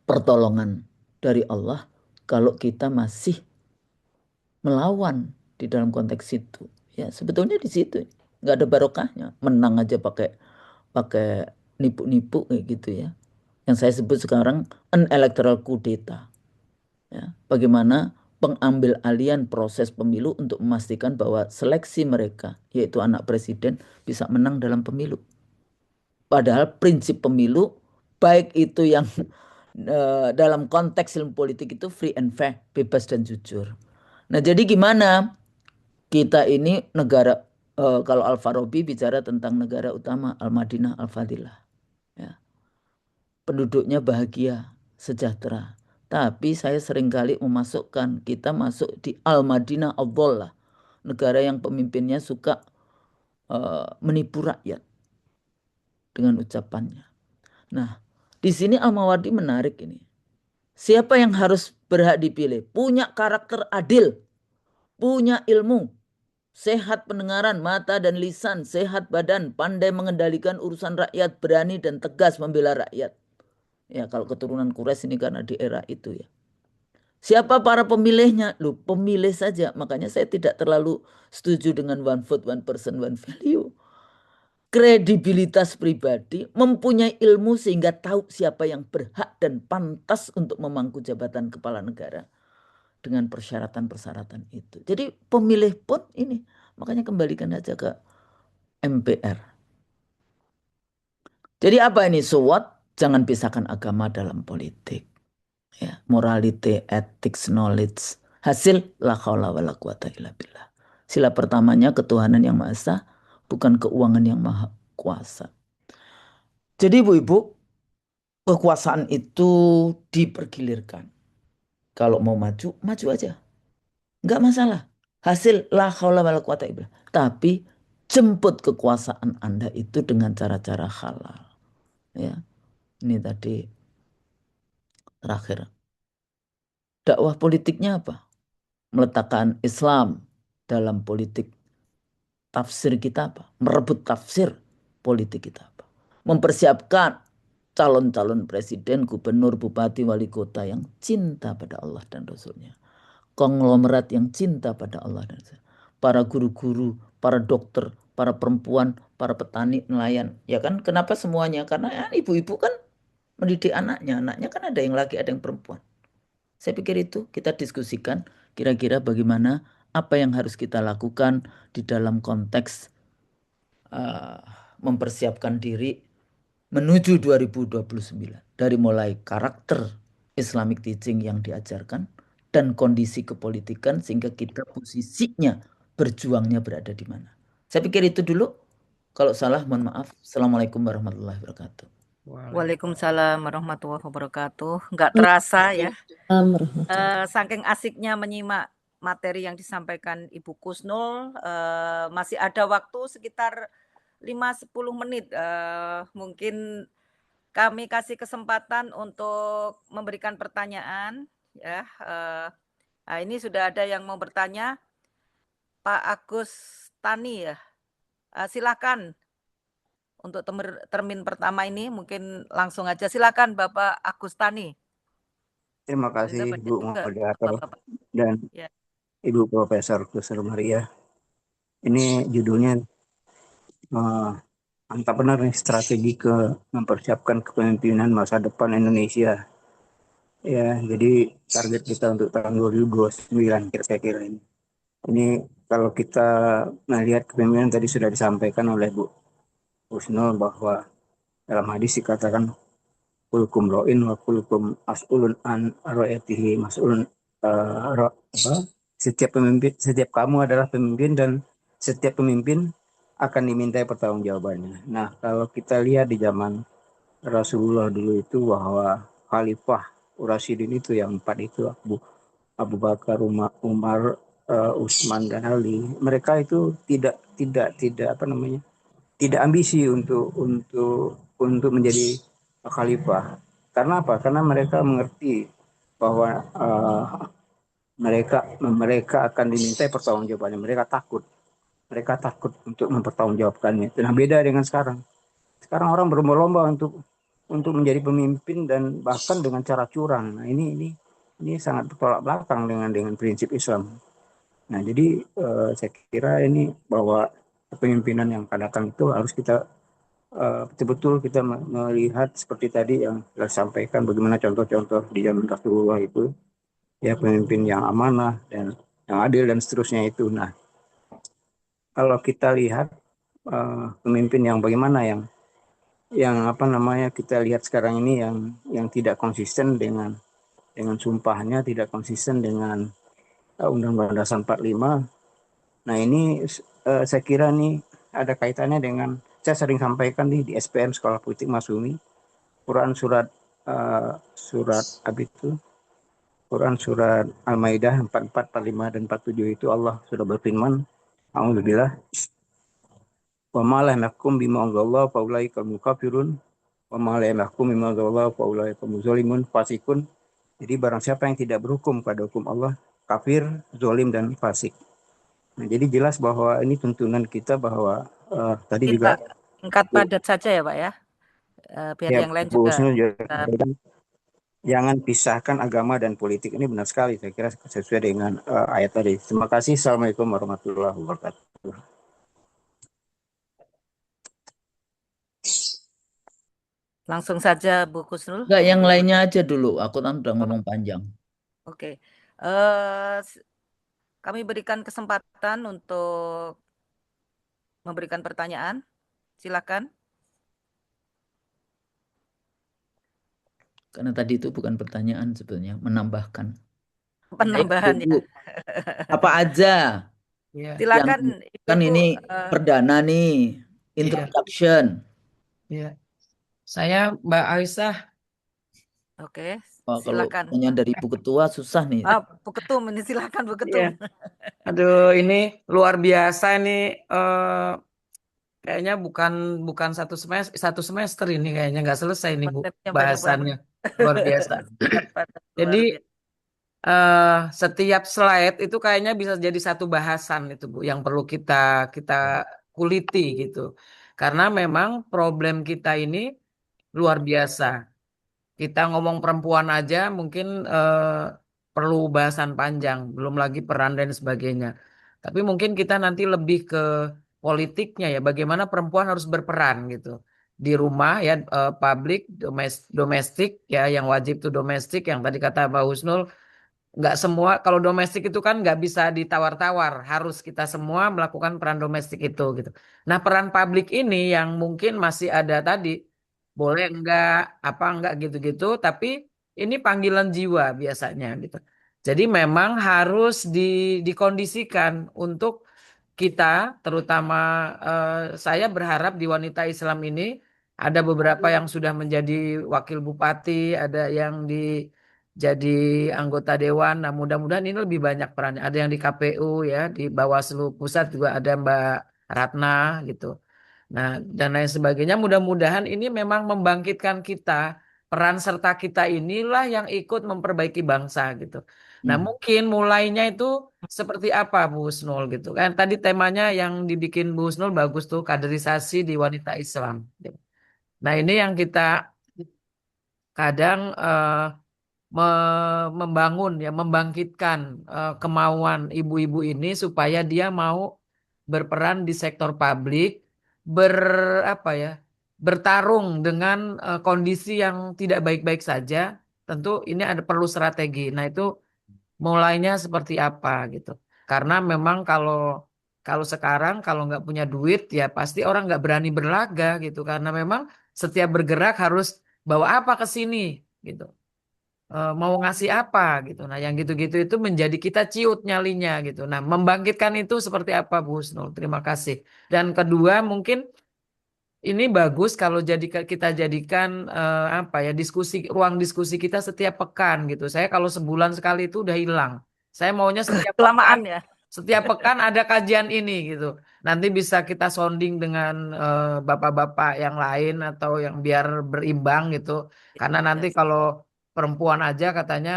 C: pertolongan dari Allah kalau kita masih melawan di dalam konteks itu. Ya, sebetulnya di situ nggak ada barokahnya. Menang aja pakai pakai nipu-nipu kayak gitu ya. Yang saya sebut sekarang an electoral coup d'etat. Ya, bagaimana pengambil alian proses pemilu untuk memastikan bahwa seleksi mereka, yaitu anak presiden, bisa menang dalam pemilu. Padahal prinsip pemilu, baik itu yang dalam konteks ilmu politik itu free and fair, bebas dan jujur. Nah, jadi gimana kita ini negara, kalau Al-Farabi bicara tentang negara utama Al-Madinah Al-Fadilah, ya, penduduknya bahagia, sejahtera. Tapi saya seringkali memasukkan kita masuk di Al-Madinah Al-Dhallah, negara yang pemimpinnya suka menipu rakyat dengan ucapannya. Nah, di sini Al-Mawardi menarik ini. Siapa yang harus berhak dipilih? Punya karakter adil, punya ilmu, sehat pendengaran, mata dan lisan, sehat badan, pandai mengendalikan urusan rakyat, berani dan tegas membela rakyat. Ya, kalau keturunan Quraisy ini karena di era itu ya. Siapa para pemilihnya? Loh, pemilih saja. Makanya saya tidak terlalu setuju dengan one vote, one person, one value. Kredibilitas pribadi, mempunyai ilmu sehingga tahu siapa yang berhak dan pantas untuk memangku jabatan kepala negara dengan persyaratan-persyaratan itu. Jadi pemilih pun ini, makanya kembalikan aja ke MPR. Jadi apa ini SWOT? Jangan pisahkan agama dalam politik. Ya, morality, ethics, knowledge. Hasil la haula wala quwata illa billah. Sila pertamanya ketuhanan yang Maha Esa, bukan keuangan yang maha kuasa. Jadi ibu-ibu, kekuasaan itu dipergilirkan. Kalau mau maju, maju aja. Enggak masalah. Hasil la haula wala quwata illa billah. Tapi jemput kekuasaan Anda itu dengan cara-cara halal. Ya. Ini tadi terakhir. Dakwah politiknya apa? Meletakkan Islam dalam politik. Tafsir kita apa? Merebut tafsir politik kita apa? Mempersiapkan calon-calon presiden, gubernur, bupati, wali kota yang cinta pada Allah dan Rasulnya. Konglomerat yang cinta pada Allah dan Rasulnya. Para guru-guru, para dokter, para perempuan, para petani, nelayan. Ya kan, kenapa semuanya? Karena ya, ibu-ibu kan mendidik anaknya. Anaknya kan ada yang laki, ada yang perempuan. Saya pikir itu kita diskusikan kira-kira bagaimana apa yang harus kita lakukan di dalam konteks mempersiapkan diri menuju 2029. Dari mulai karakter Islamic teaching yang diajarkan dan kondisi kepolitikan sehingga kita posisinya berjuangnya berada di mana. Saya pikir itu dulu. Kalau salah mohon maaf. Assalamualaikum warahmatullahi wabarakatuh.
B: Waalaikumsalam warahmatullahi wabarakatuh. Nggak terasa ya. Saking asiknya menyimak materi yang disampaikan Ibu Kusnul, masih ada waktu sekitar 5-10 menit. Mungkin kami kasih kesempatan untuk memberikan pertanyaan. Ya, nah ini sudah ada yang mau bertanya. Pak Agus Tani ya, silakan. Untuk termin pertama ini mungkin langsung aja. Silakan Bapak Agus Tani.
D: Terima kasih Bu Moderator dan ya. Ibu Profesor Kusnul Maria. Ini judulnya mantap benar nih, strategi mempersiapkan kepemimpinan masa depan Indonesia. Ya, jadi target kita untuk tahun 2029 kira-kira ini. Ini kalau kita melihat kepemimpinan tadi sudah disampaikan oleh Bu Kusnul bahwa dalam hadis dikatakan kulkum ro'in wa kulkum as'ulun an ro'yatihi mas'ulun setiap kamu adalah pemimpin dan setiap pemimpin akan dimintai pertanggungjawabannya. Nah, kalau kita lihat di zaman Rasulullah dulu itu bahwa Khalifah Rasyidin itu yang 4 itu Abu Bakar, Umar, Utsman dan Ali. Mereka itu tidak tidak ambisi untuk menjadi khalifah. Karena apa? Karena mereka mengerti bahwa mereka akan dimintai pertanggungjawabannya. Mereka takut untuk mempertanggungjawabkannya. Nah, beda dengan sekarang. Sekarang orang berlomba-lomba untuk menjadi pemimpin dan bahkan dengan cara curang. Nah, ini sangat bertolak belakang dengan prinsip Islam. Nah, jadi saya kira ini bahwa kepemimpinan yang akan datang itu harus kita betul-betul kita melihat seperti tadi yang saya sampaikan, bagaimana contoh-contoh di zaman Rasulullah itu, ya, pemimpin yang amanah dan yang adil dan seterusnya itu. Nah, kalau kita lihat pemimpin yang bagaimana yang apa namanya kita lihat sekarang ini yang tidak konsisten dengan sumpahnya, tidak konsisten dengan Undang-Undang Dasar 45. Nah, ini saya kira nih ada kaitannya dengan, saya sering sampaikan di SPM Sekolah Politik Masumi, Quran surat Quran surat Al-Maidah 44, 45 dan 47 itu Allah sudah berfirman, A'udzubillah, wa ma lam yahkum bima anzalallahu fa ulaika humul kafirun wa ma lam yahkum bima anzalallahu fa ulaika humuz zalimun fasikun. Jadi barang siapa yang tidak berhukum pada hukum Allah, kafir, zalim dan fasik. Nah, jadi jelas bahwa ini tuntunan kita bahwa tadi
B: Mungkin
D: juga
B: Pak, singkat padat saja ya Pak ya, biar
D: ya
B: yang lain
D: Bu
B: juga
D: Husnul juga
B: bisa.
D: jangan pisahkan agama dan politik. Ini benar sekali, saya kira sesuai dengan ayat tadi. Terima kasih. Assalamualaikum warahmatullahi wabarakatuh.
B: Langsung saja Bu Kusnul.
C: Enggak, yang lainnya aja dulu. Aku kan udah ngomong panjang.
B: Oke. Kami berikan kesempatan untuk memberikan pertanyaan. Silakan.
C: Karena tadi itu bukan pertanyaan sebenarnya, menambahkan.
B: Penambahan
C: Baik, Bu.
B: ya.
C: Apa aja
A: Iya,
B: Silakan
C: kan
B: Ibu.
C: ini perdana nih, introduction.
A: iya. Saya Mbak Aisyah.
B: Oke,
C: Oh, kalau
B: silakan.
C: tanya dari Bu Ketua susah nih.
B: Bu Ketum, ini silakan Bu
A: Iya.
B: Ketum.
A: Aduh, ini luar biasa ini. Kayaknya bukan satu semester ini, kayaknya nggak selesai nih Bu
B: Konsepnya banyak
A: bahasannya. Luar biasa.
B: Jadi
A: Jadi setiap slide itu kayaknya bisa jadi satu bahasan itu Bu yang perlu kita kuliti gitu. Karena memang problem kita ini luar biasa. Kita ngomong perempuan aja mungkin perlu bahasan panjang, belum lagi peran dan sebagainya. Tapi mungkin kita nanti lebih ke politiknya ya, bagaimana perempuan harus berperan gitu. Di rumah ya, publik, domestik ya, yang wajib tuh domestik, yang tadi kata Mbak Husnul, nggak semua, kalau domestik itu kan nggak bisa ditawar-tawar, harus kita semua melakukan peran domestik itu gitu. Nah, peran publik ini yang mungkin masih ada tadi, boleh enggak gitu-gitu, tapi ini panggilan jiwa biasanya gitu. Jadi memang harus dikondisikan untuk kita, terutama saya berharap di wanita Islam ini ada beberapa yang sudah menjadi wakil bupati, ada yang jadi anggota dewan. Nah, mudah-mudahan ini lebih banyak perannya. Ada yang di KPU ya, di Bawaslu Pusat juga ada Mbak Ratna gitu. Nah, dan lain sebagainya. Mudah-mudahan ini memang membangkitkan kita, peran serta kita inilah yang ikut memperbaiki bangsa gitu. Nah, mungkin mulainya itu seperti apa Bu Husnul gitu kan. Tadi temanya yang dibikin Bu Husnul bagus tuh, kaderisasi di wanita Islam. Nah, ini yang kita kadang membangun ya, membangkitkan kemauan ibu-ibu ini supaya dia mau berperan di sektor publik, apa ya, bertarung dengan kondisi yang tidak baik-baik saja. Tentu ini ada perlu strategi. Nah, itu mulainya seperti apa gitu. Karena memang kalau sekarang kalau nggak punya duit ya pasti orang nggak berani berlaga gitu. Karena memang setiap bergerak harus bawa apa ke sini gitu. Mau ngasih apa gitu. Nah, yang gitu-gitu itu menjadi kita ciut nyalinya gitu. Nah, membangkitkan itu seperti apa Bu Husnul? Terima kasih. Dan kedua mungkin ini bagus kalau kita jadikan apa ya, ruang diskusi kita setiap pekan gitu. Saya kalau sebulan sekali itu udah hilang. Saya maunya
B: kelamaan ya.
A: setiap pekan ada kajian ini gitu. Nanti bisa kita sounding dengan bapak-bapak yang lain atau yang biar berimbang gitu. Karena nanti kalau perempuan aja katanya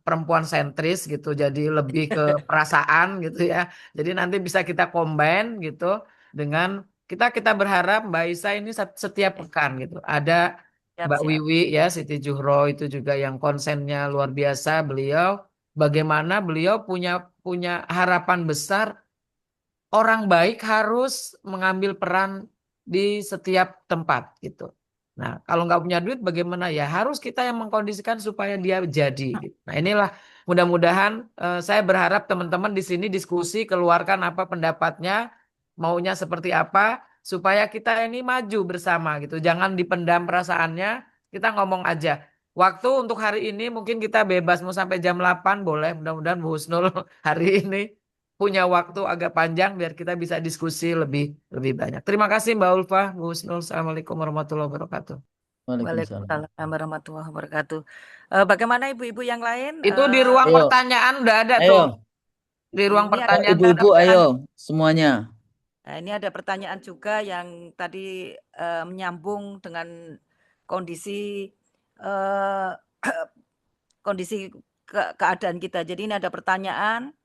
A: perempuan sentris gitu, jadi lebih ke perasaan gitu ya. Jadi nanti bisa kita combine gitu dengan kita berharap Mbak Isa ini setiap pekan gitu. Ada Mbak
B: Siap-siap.
A: Wiwi ya, Siti Juhro itu juga yang konsennya luar biasa. Beliau bagaimana beliau punya harapan besar orang baik harus mengambil peran di setiap tempat gitu. Nah, kalau nggak punya duit bagaimana ya? Harus kita yang mengkondisikan supaya dia jadi. Gitu. Nah, inilah mudah-mudahan saya berharap teman-teman di sini diskusi keluarkan apa pendapatnya, maunya seperti apa supaya kita ini maju bersama gitu. Jangan dipendam perasaannya, kita ngomong aja. Waktu untuk hari ini mungkin kita bebas mau sampai jam 8 boleh. Mudah-mudahan Bu Husnul hari ini punya waktu agak panjang biar kita bisa diskusi lebih banyak. Terima kasih Mbak Ulfa, Bu Husnul. Assalamualaikum warahmatullahi wabarakatuh.
C: Waalaikumsalam.
B: Waalaikumsalam warahmatullahi wabarakatuh. Bagaimana ibu-ibu yang lain?
A: Itu di ruang
C: Ayo,
A: pertanyaan udah ada
C: ayo.
A: tuh. Di ruang
B: Ini ada,
A: pertanyaan ada
C: Ibu-ibu, ayo semuanya.
B: ini ada pertanyaan juga yang tadi menyambung dengan kondisi eh, kondisi keadaan kita. Jadi ini ada pertanyaan.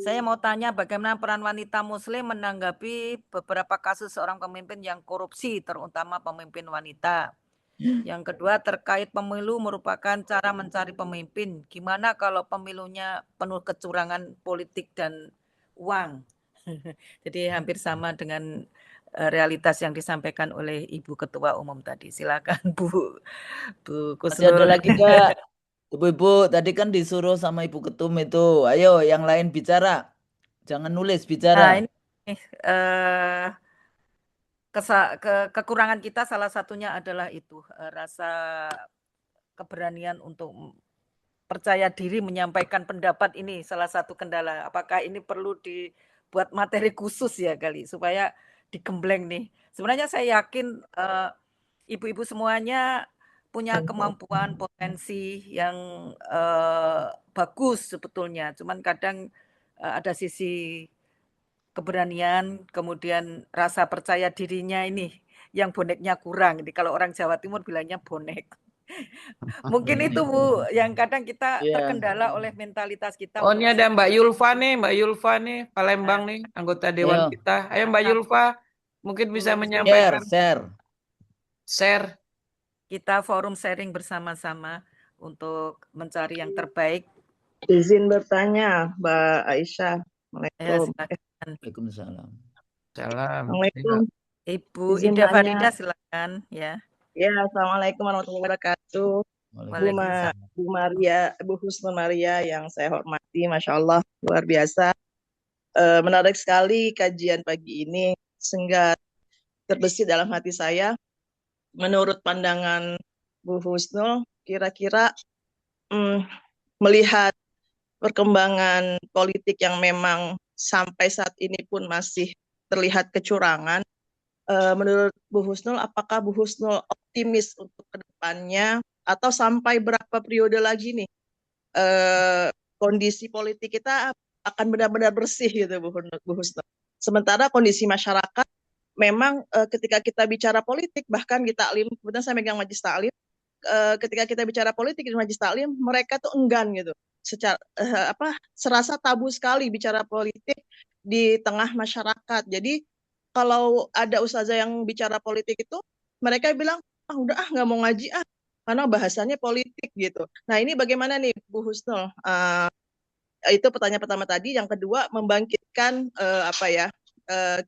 B: Saya mau tanya bagaimana peran wanita muslim menanggapi beberapa kasus seorang pemimpin yang korupsi, terutama pemimpin wanita. Yang kedua, terkait pemilu merupakan cara mencari pemimpin. Gimana kalau pemilunya penuh kecurangan politik dan uang? Jadi hampir sama dengan realitas yang disampaikan oleh Ibu Ketua Umum tadi. Silakan Bu
C: Masih
B: Kusnul.
C: ada lagi Kak. Ibu-ibu tadi kan disuruh sama Ibu Ketum itu. Ayo yang lain bicara. Jangan nulis,
B: Nah,
C: bicara.
B: ini eh, kekurangan kita salah satunya adalah itu rasa keberanian untuk percaya diri menyampaikan pendapat, ini salah satu kendala. Apakah ini perlu dibuat materi khusus ya kali supaya digembleng nih. Sebenarnya saya yakin ibu-ibu semuanya punya kemampuan potensi yang bagus sebetulnya. Cuman kadang ada sisi keberanian, kemudian rasa percaya dirinya ini yang boneknya kurang. Jadi kalau orang Jawa Timur bilangnya bonek. Mungkin itu Bu, yang kadang kita
C: Iya.
B: terkendala oleh mentalitas kita
A: Oh,
B: untuk
A: ini ada Mbak Yulfa nih, Palembang nih, anggota Dewan
C: Ayo,
A: kita. Ayo Mbak Yulfa, mungkin bisa
C: share,
A: menyampaikan
C: share.
B: kita forum sharing bersama-sama untuk mencari yang terbaik.
E: Izin bertanya, Mbak Aisyah.
B: Ya,
E: Assalamualaikum.
B: silakan.
C: Waalaikumsalam.
A: Salam.
E: Assalamualaikum.
B: Ibu
E: Izin
B: Ida
E: tanya.
B: Farida silakan ya.
E: Ya, Assalamualaikum warahmatullahi wabarakatuh.
B: Waalaikumsalam.
E: Bu Maria, Bu Husnul Maria yang saya hormati, Masya Allah, luar biasa. Menarik sekali kajian pagi ini, sehingga terbesit dalam hati saya. Menurut pandangan Bu Husnul, kira-kira melihat perkembangan politik yang memang sampai saat ini pun masih terlihat kecurangan, menurut Bu Husnul, apakah Bu Husnul optimis untuk kedepannya atau sampai berapa periode lagi nih kondisi politik kita akan benar-benar bersih gitu Bu Husnul. Sementara kondisi masyarakat memang ketika kita bicara politik, bahkan di taklim, kebetulan saya megang Majelis Taklim, ketika kita bicara politik di Majelis Taklim, mereka tuh enggan gitu. Secara serasa tabu sekali bicara politik di tengah masyarakat. Jadi kalau ada ustazah yang bicara politik itu, mereka bilang, udah nggak mau ngaji karena bahasannya politik gitu. Nah ini bagaimana nih Bu Husnul? Itu pertanyaan pertama tadi. Yang kedua, membangkitkan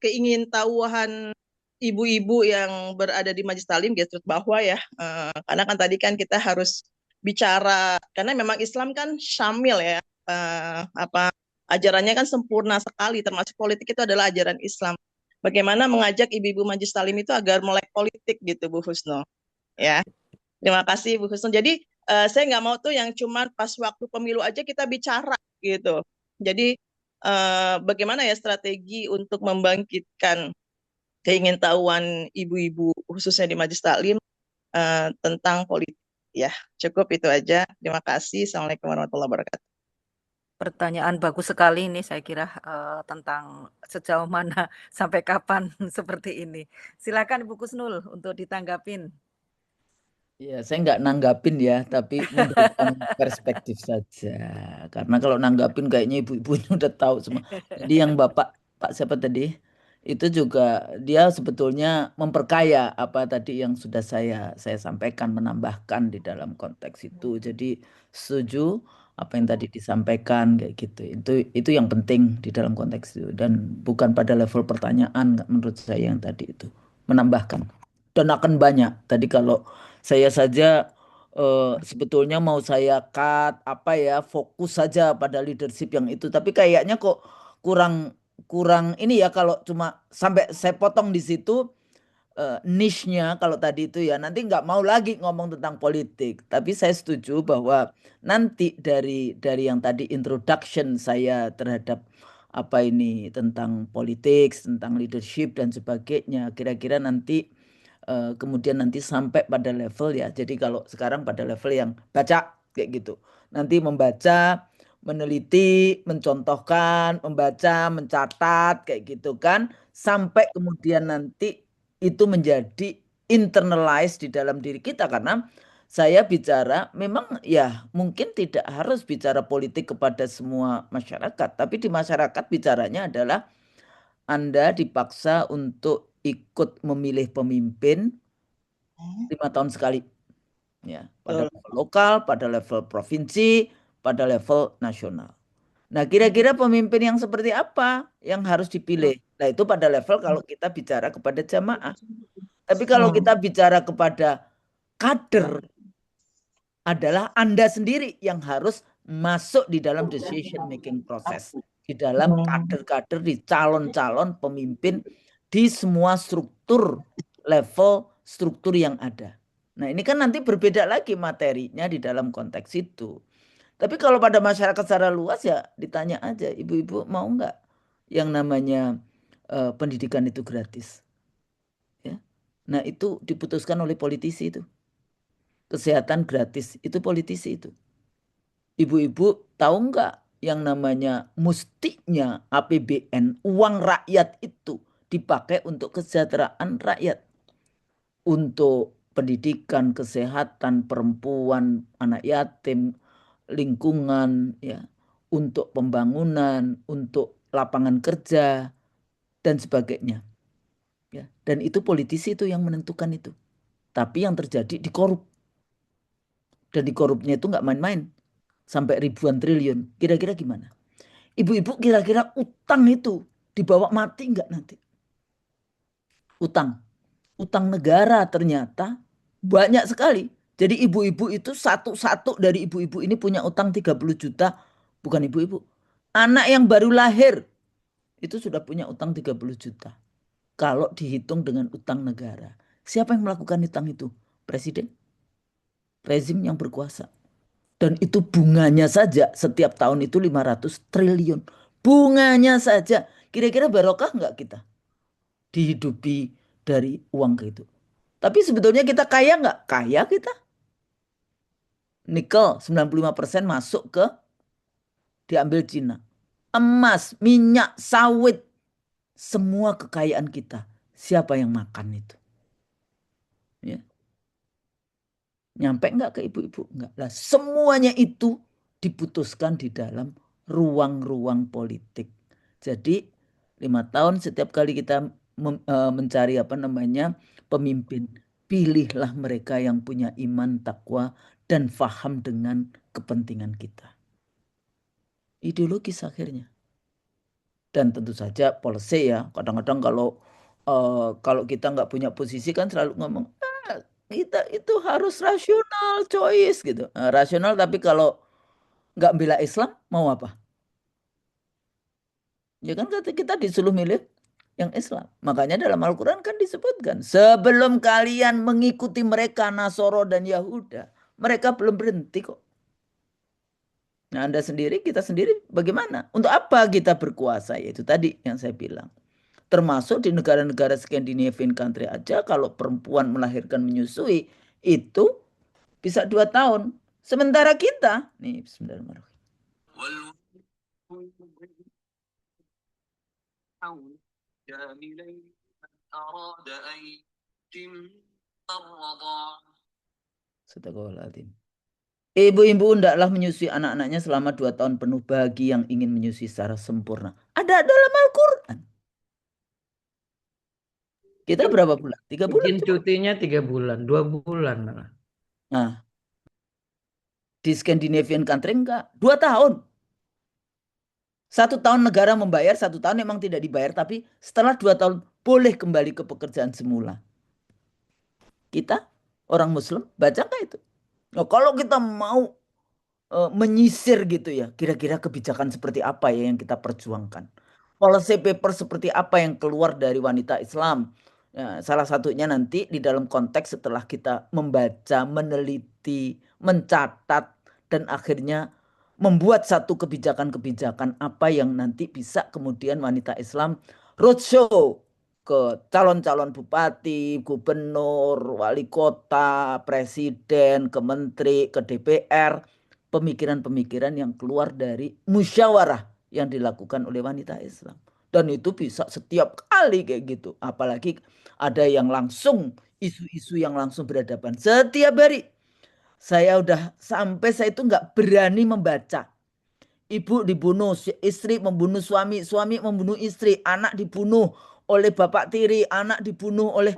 E: keingintahuan ibu-ibu yang berada di Majelis Taklim grassroots bawah ya, karena kan tadi kan kita harus bicara, karena memang Islam kan syamil ya, ajarannya kan sempurna sekali, termasuk politik itu adalah ajaran Islam. Bagaimana mengajak ibu-ibu Majelis Taklim itu agar melek politik gitu Bu Husnul ya. Terima kasih Bu Husnul. Jadi saya nggak mau tuh yang cuma pas waktu pemilu aja kita bicara gitu. Jadi bagaimana ya strategi untuk membangkitkan keingintahuan ibu-ibu khususnya di Majelis Taklim tentang politik. Ya, cukup itu aja. Terima kasih. Assalamualaikum warahmatullahi wabarakatuh.
B: Pertanyaan bagus sekali ini, saya kira tentang sejauh mana sampai kapan seperti ini. Silakan Ibu Kusnul untuk ditanggapin.
C: Ya, saya nggak nanggapin ya, tapi memberikan perspektif saja. Karena kalau nanggapin kayaknya ibu-ibu ini udah tahu semua. Jadi yang Pak siapa tadi? itu juga dia sebetulnya memperkaya apa tadi yang sudah saya sampaikan, menambahkan di dalam konteks itu. Jadi setuju apa yang tadi disampaikan kayak gitu. Itu yang penting di dalam konteks itu dan bukan pada level pertanyaan menurut saya yang tadi itu menambahkan. Dan akan banyak. Tadi kalau saya saja sebetulnya mau saya cut apa ya fokus saja pada leadership yang itu tapi kayaknya kok kurang kurang ini ya kalau cuma sampai saya potong di situ niche-nya kalau tadi itu ya nanti nggak mau lagi ngomong tentang politik tapi saya setuju bahwa nanti dari yang tadi introduction saya terhadap apa ini tentang politik tentang leadership dan sebagainya kira-kira nanti kemudian nanti sampai pada level ya jadi kalau sekarang pada level yang baca kayak gitu nanti membaca meneliti, mencontohkan, membaca, mencatat kayak gitu kan sampai kemudian nanti itu menjadi internalized di dalam diri kita karena saya bicara memang ya mungkin tidak harus bicara politik kepada semua masyarakat tapi di masyarakat bicaranya adalah Anda dipaksa untuk ikut memilih pemimpin 5 tahun sekali ya pada level lokal, pada level provinsi, pada level nasional. Nah, kira-kira pemimpin yang seperti apa yang harus dipilih? Nah, itu pada level kalau kita bicara kepada jamaah. Tapi kalau kita bicara kepada kader, adalah Anda sendiri yang harus masuk di dalam decision making process. Di dalam kader-kader, di calon-calon pemimpin di semua struktur, level struktur yang ada. Nah, ini kan nanti berbeda lagi materinya di dalam konteks itu. Tapi kalau pada masyarakat secara luas ya ditanya aja, ibu-ibu mau nggak yang namanya pendidikan itu gratis? Ya. Nah itu diputuskan oleh politisi itu. Kesehatan gratis itu politisi itu. Ibu-ibu tahu nggak yang namanya mustinya APBN uang rakyat itu dipakai untuk kesejahteraan rakyat, untuk pendidikan, kesehatan, perempuan, anak yatim, lingkungan, ya, untuk pembangunan, untuk lapangan kerja dan sebagainya. Ya, dan itu politisi itu yang menentukan itu. Tapi yang terjadi dikorup. Dan dikorupnya itu nggak main-main. Sampai ribuan triliun. Kira-kira gimana? Ibu-ibu kira-kira utang itu dibawa mati nggak nanti? Utang. Utang negara ternyata banyak sekali. Jadi ibu-ibu itu satu-satu dari ibu-ibu ini punya utang 30 juta. Bukan ibu-ibu. Anak yang baru lahir itu sudah punya utang 30 juta. Kalau dihitung dengan utang negara. Siapa yang melakukan utang itu? Presiden. Rezim yang berkuasa. Dan itu bunganya saja setiap tahun itu 500 triliun. Bunganya saja. Kira-kira barokah nggak kita dihidupi dari uang itu? Tapi sebetulnya kita kaya nggak? Kaya kita. Nikel 95% masuk ke diambil Cina. Emas, minyak, sawit, semua kekayaan kita. Siapa yang makan itu? Ya. Nyampe nggak ke ibu-ibu? Nggak lah. Semuanya itu diputuskan di dalam ruang-ruang politik. Jadi 5 tahun setiap kali kita mencari apa namanya pemimpin, pilihlah mereka yang punya iman, takwa, dan faham dengan kepentingan kita. Ideologis akhirnya. Dan tentu saja policy ya. Kadang-kadang kalau kita nggak punya posisi kan selalu ngomong kita itu harus rasional choice gitu. Rasional tapi kalau nggak bela Islam mau apa? Ya kan kita disuruh milih yang Islam. Makanya dalam Al-Quran kan disebutkan sebelum kalian mengikuti mereka Nasoro dan Yahuda, mereka belum berhenti kok. Nah, Anda sendiri, kita sendiri bagaimana? Untuk apa kita berkuasa? Yaitu tadi yang saya bilang. Termasuk di negara-negara Scandinavian country aja kalau perempuan melahirkan menyusui itu bisa 2 tahun. Sementara kita, nih bismillahirrahmanirrahim. Astagfirullahaladzim. Ibu-ibu hendaklah menyusui anak-anaknya selama 2 tahun penuh bagi yang ingin menyusui secara sempurna. Ada dalam Al-Quran. Kita berapa bulan? 3 bulan
A: Izin
C: cukup.
A: cutinya 3 bulan, 2 bulan malah.
C: Nah, di Scandinavian country enggak. 2 tahun. 1 tahun negara membayar, 1 tahun memang tidak dibayar, tapi setelah 2 tahun boleh kembali ke pekerjaan semula. Kita orang Muslim baca nggak itu? Nah, kalau kita mau menyisir gitu ya, kira-kira kebijakan seperti apa ya yang kita perjuangkan? Policy paper seperti apa yang keluar dari wanita Islam? Ya, salah satunya nanti di dalam konteks setelah kita membaca, meneliti, mencatat, dan akhirnya membuat satu kebijakan-kebijakan apa yang nanti bisa kemudian wanita Islam roadshow ke calon-calon bupati, gubernur, wali kota, presiden, ke menteri, ke DPR, pemikiran-pemikiran yang keluar dari musyawarah yang dilakukan oleh wanita Islam. Dan itu bisa setiap kali kayak gitu. Apalagi ada yang langsung, isu-isu yang langsung berhadapan. Setiap hari. Saya udah sampai saya itu nggak berani membaca. Ibu dibunuh, istri membunuh suami, suami membunuh istri, anak dibunuh oleh bapak tiri, anak dibunuh oleh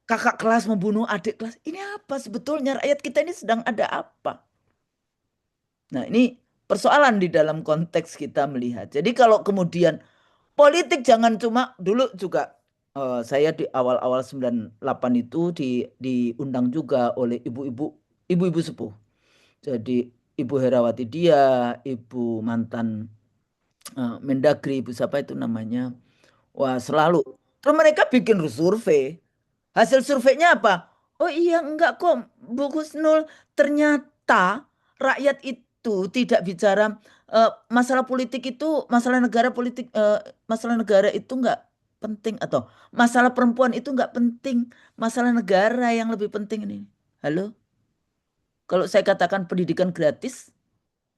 C: kakak kelas, membunuh adik kelas. Ini apa sebetulnya rakyat kita ini sedang ada apa? Nah, ini persoalan di dalam konteks kita melihat. Jadi kalau kemudian politik jangan cuma dulu juga saya di awal-awal 98 itu diundang juga oleh ibu-ibu sepuh. Jadi Ibu Herawati Dia, Ibu mantan Mendagri, Ibu siapa itu namanya? Wah, selalu. Terus mereka bikin survei. Hasil surveinya apa? Oh iya, enggak kok, Bu Husnul. Ternyata rakyat itu tidak bicara masalah politik itu, masalah negara itu enggak penting, atau masalah perempuan itu enggak penting, masalah negara yang lebih penting ini. Halo? Kalau saya katakan pendidikan gratis,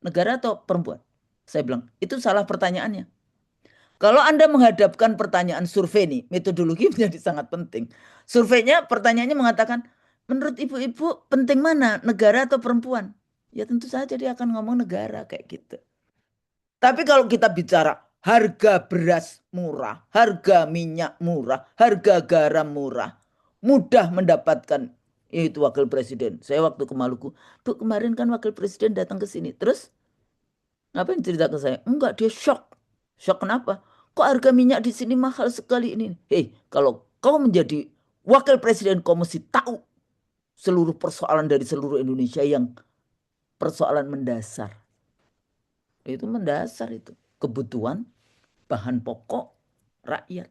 C: negara atau perempuan? Saya bilang, itu salah pertanyaannya. Kalau Anda menghadapkan pertanyaan survei nih, metodologi menjadi sangat penting. Surveinya, pertanyaannya mengatakan, menurut ibu-ibu penting mana, negara atau perempuan? Ya tentu saja dia akan ngomong negara kayak gitu. Tapi kalau kita bicara harga beras murah, harga minyak murah, harga garam murah, mudah mendapatkan itu wakil presiden. Saya waktu ke Maluku, Bu kemarin kan wakil presiden datang ke sini. Terus ngapain cerita ke saya? Enggak, dia shock. Shock kenapa? Kok harga minyak di sini mahal sekali ini? Hei, kalau kau menjadi wakil presiden, kau mesti tahu seluruh persoalan dari seluruh Indonesia yang persoalan mendasar. Itu mendasar itu. Kebutuhan bahan pokok rakyat.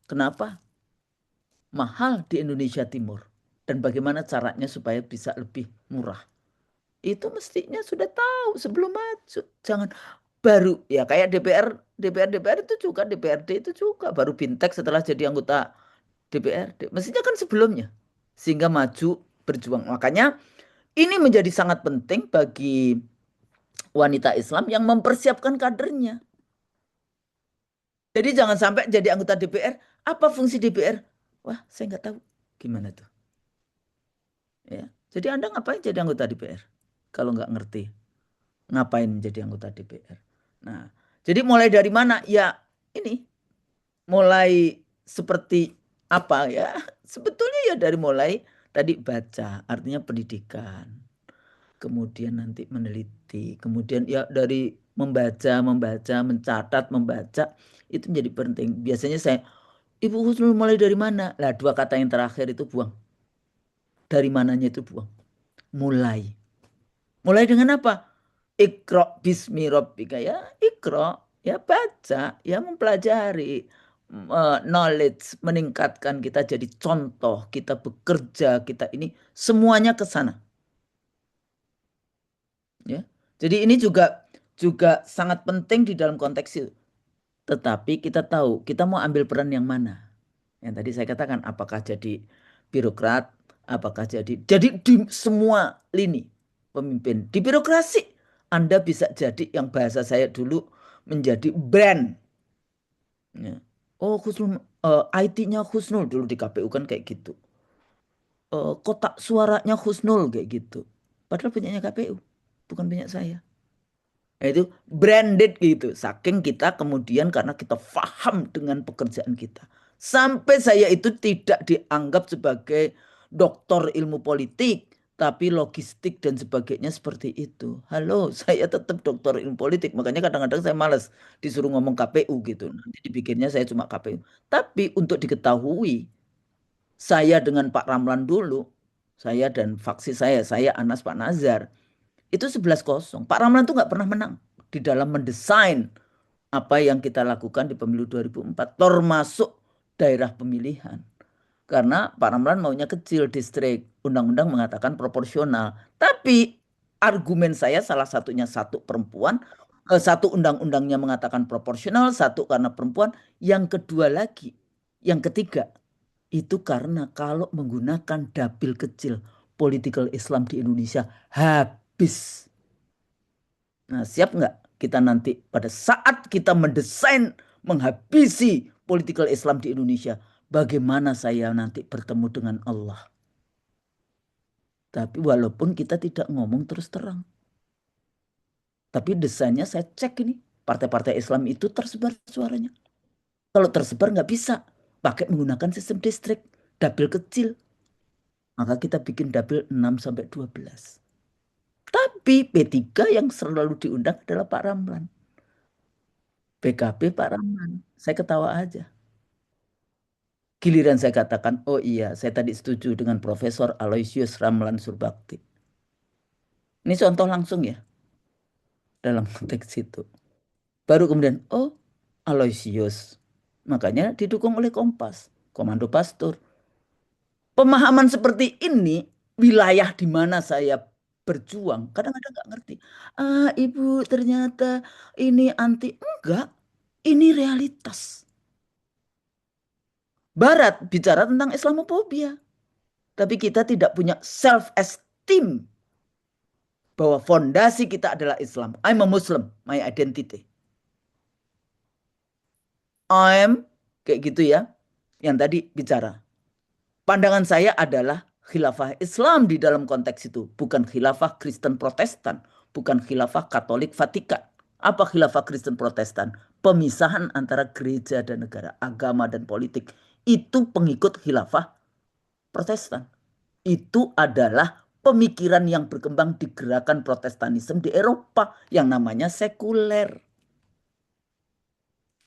C: Kenapa mahal di Indonesia Timur? Dan bagaimana caranya supaya bisa lebih murah? Itu mestinya sudah tahu sebelum maju. Jangan baru ya kayak DPR itu juga, DPRD itu juga baru bintek setelah jadi anggota DPRD. Mestinya kan sebelumnya. Sehingga maju berjuang. Makanya ini menjadi sangat penting bagi wanita Islam yang mempersiapkan kadernya. Jadi jangan sampai jadi anggota DPR. Apa fungsi DPR? Wah, saya nggak tahu. Gimana tuh? Ya. Jadi Anda ngapain jadi anggota DPR? Kalau nggak ngerti ngapain menjadi anggota DPR. Nah, jadi mulai dari mana? Ya ini, mulai seperti apa ya? Sebetulnya ya dari mulai tadi baca, artinya pendidikan. Kemudian nanti meneliti, kemudian ya dari membaca, mencatat, membaca, itu menjadi penting. Biasanya saya, Ibu Husnul mulai dari mana? Lah 2 kata yang terakhir itu buang. Dari mananya itu buang. Mulai. Mulai dengan apa? Iqra bismi rabbika, ya Iqra, ya baca, ya mempelajari, knowledge, meningkatkan kita jadi contoh, kita bekerja, kita ini semuanya ke sana. Ya. Jadi ini juga sangat penting di dalam konteks itu. Tetapi kita tahu kita mau ambil peran yang mana. Yang tadi saya katakan, apakah jadi birokrat, apakah jadi di semua lini pemimpin. Di birokrasi Anda bisa jadi yang bahasa saya dulu menjadi brand. Ya. Oh Husnul, IT-nya Husnul dulu di KPU kan kayak gitu. Kotak suaranya Husnul kayak gitu. Padahal punyanya KPU, bukan punya saya. Nah, itu branded gitu. Saking kita kemudian karena kita paham dengan pekerjaan kita. Sampai saya itu tidak dianggap sebagai doktor ilmu politik, tapi logistik dan sebagainya seperti itu. Halo, saya tetap doktor ilmu politik. Makanya kadang-kadang saya malas disuruh ngomong KPU gitu. Nanti dipikirnya saya cuma KPU. Tapi untuk diketahui, saya dengan Pak Ramlan dulu, saya dan faksi saya Anas, Pak Nazar, itu 11-0. Pak Ramlan tuh nggak pernah menang di dalam mendesain apa yang kita lakukan di pemilu 2004, termasuk daerah pemilihan. Karena Pak Ramlan maunya kecil distrik, undang-undang mengatakan proporsional. Tapi argumen saya salah satunya satu perempuan, satu undang-undangnya mengatakan proporsional, satu karena perempuan, yang kedua lagi, yang ketiga, itu karena kalau menggunakan dapil kecil political Islam di Indonesia habis. Nah, siap nggak kita nanti pada saat kita mendesain menghabisi political Islam di Indonesia, bagaimana saya nanti bertemu dengan Allah? Tapi walaupun kita tidak ngomong terus terang, tapi desainnya saya cek ini, partai-partai Islam itu tersebar suaranya. Kalau tersebar nggak bisa, pakai menggunakan sistem distrik, dapil kecil. Maka kita bikin dapil 6-12. Tapi P3 yang selalu diundang adalah Pak Ramlan. PKB Pak Ramlan. Saya ketawa aja. Giliran saya katakan, oh iya, saya tadi setuju dengan Profesor Aloysius Ramlan Surbakti. Ini contoh langsung ya, dalam konteks itu. Baru kemudian, oh Aloysius. Makanya didukung oleh Kompas, Komando Pastur. Pemahaman seperti ini, wilayah di mana saya berjuang, kadang-kadang nggak ngerti. Ah, Ibu ternyata ini anti. Enggak, ini realitas. Barat bicara tentang Islamofobia. Tapi kita tidak punya self-esteem bahwa fondasi kita adalah Islam. I'm a Muslim, my identity. I'm kayak gitu ya. Yang tadi bicara. Pandangan saya adalah khilafah Islam di dalam konteks itu. Bukan khilafah Kristen Protestan. Bukan khilafah Katolik Vatikan. Apa khilafah Kristen Protestan? Pemisahan antara gereja dan negara, agama dan politik. Itu pengikut khilafah Protestan. Itu adalah pemikiran yang berkembang di gerakan Protestanisme di Eropa yang namanya sekuler.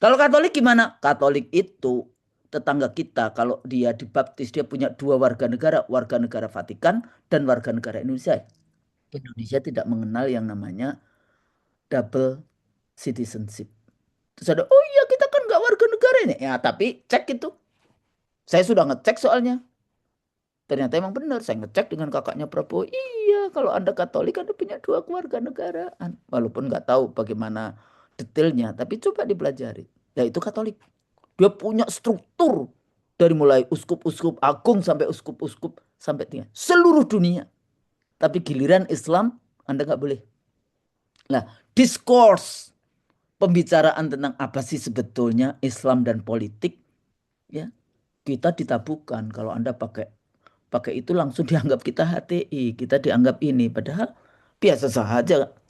C: Kalau Katolik gimana? Katolik itu tetangga kita, kalau dia dibaptis, dia punya 2 warga negara Vatikan dan warga negara Indonesia. Indonesia tidak mengenal yang namanya double citizenship. Terus ada, oh iya kita kan nggak warga negara ini. Ya tapi cek itu. Saya sudah ngecek soalnya. Ternyata emang benar, saya ngecek dengan kakaknya Prabowo. Iya, kalau Anda Katolik, Anda punya 2 kewarganegaraan. Walaupun nggak tahu bagaimana detailnya, tapi coba dipelajari. Yaitu Katolik. Dia punya struktur dari mulai uskup-uskup agung sampai uskup-uskup sampai tinggal seluruh dunia. Tapi giliran Islam, Anda nggak boleh. Nah, diskurs pembicaraan tentang apa sih sebetulnya Islam dan politik, ya kita ditabuhkan. Kalau Anda pakai itu langsung dianggap kita HTI, kita dianggap ini, padahal biasa saja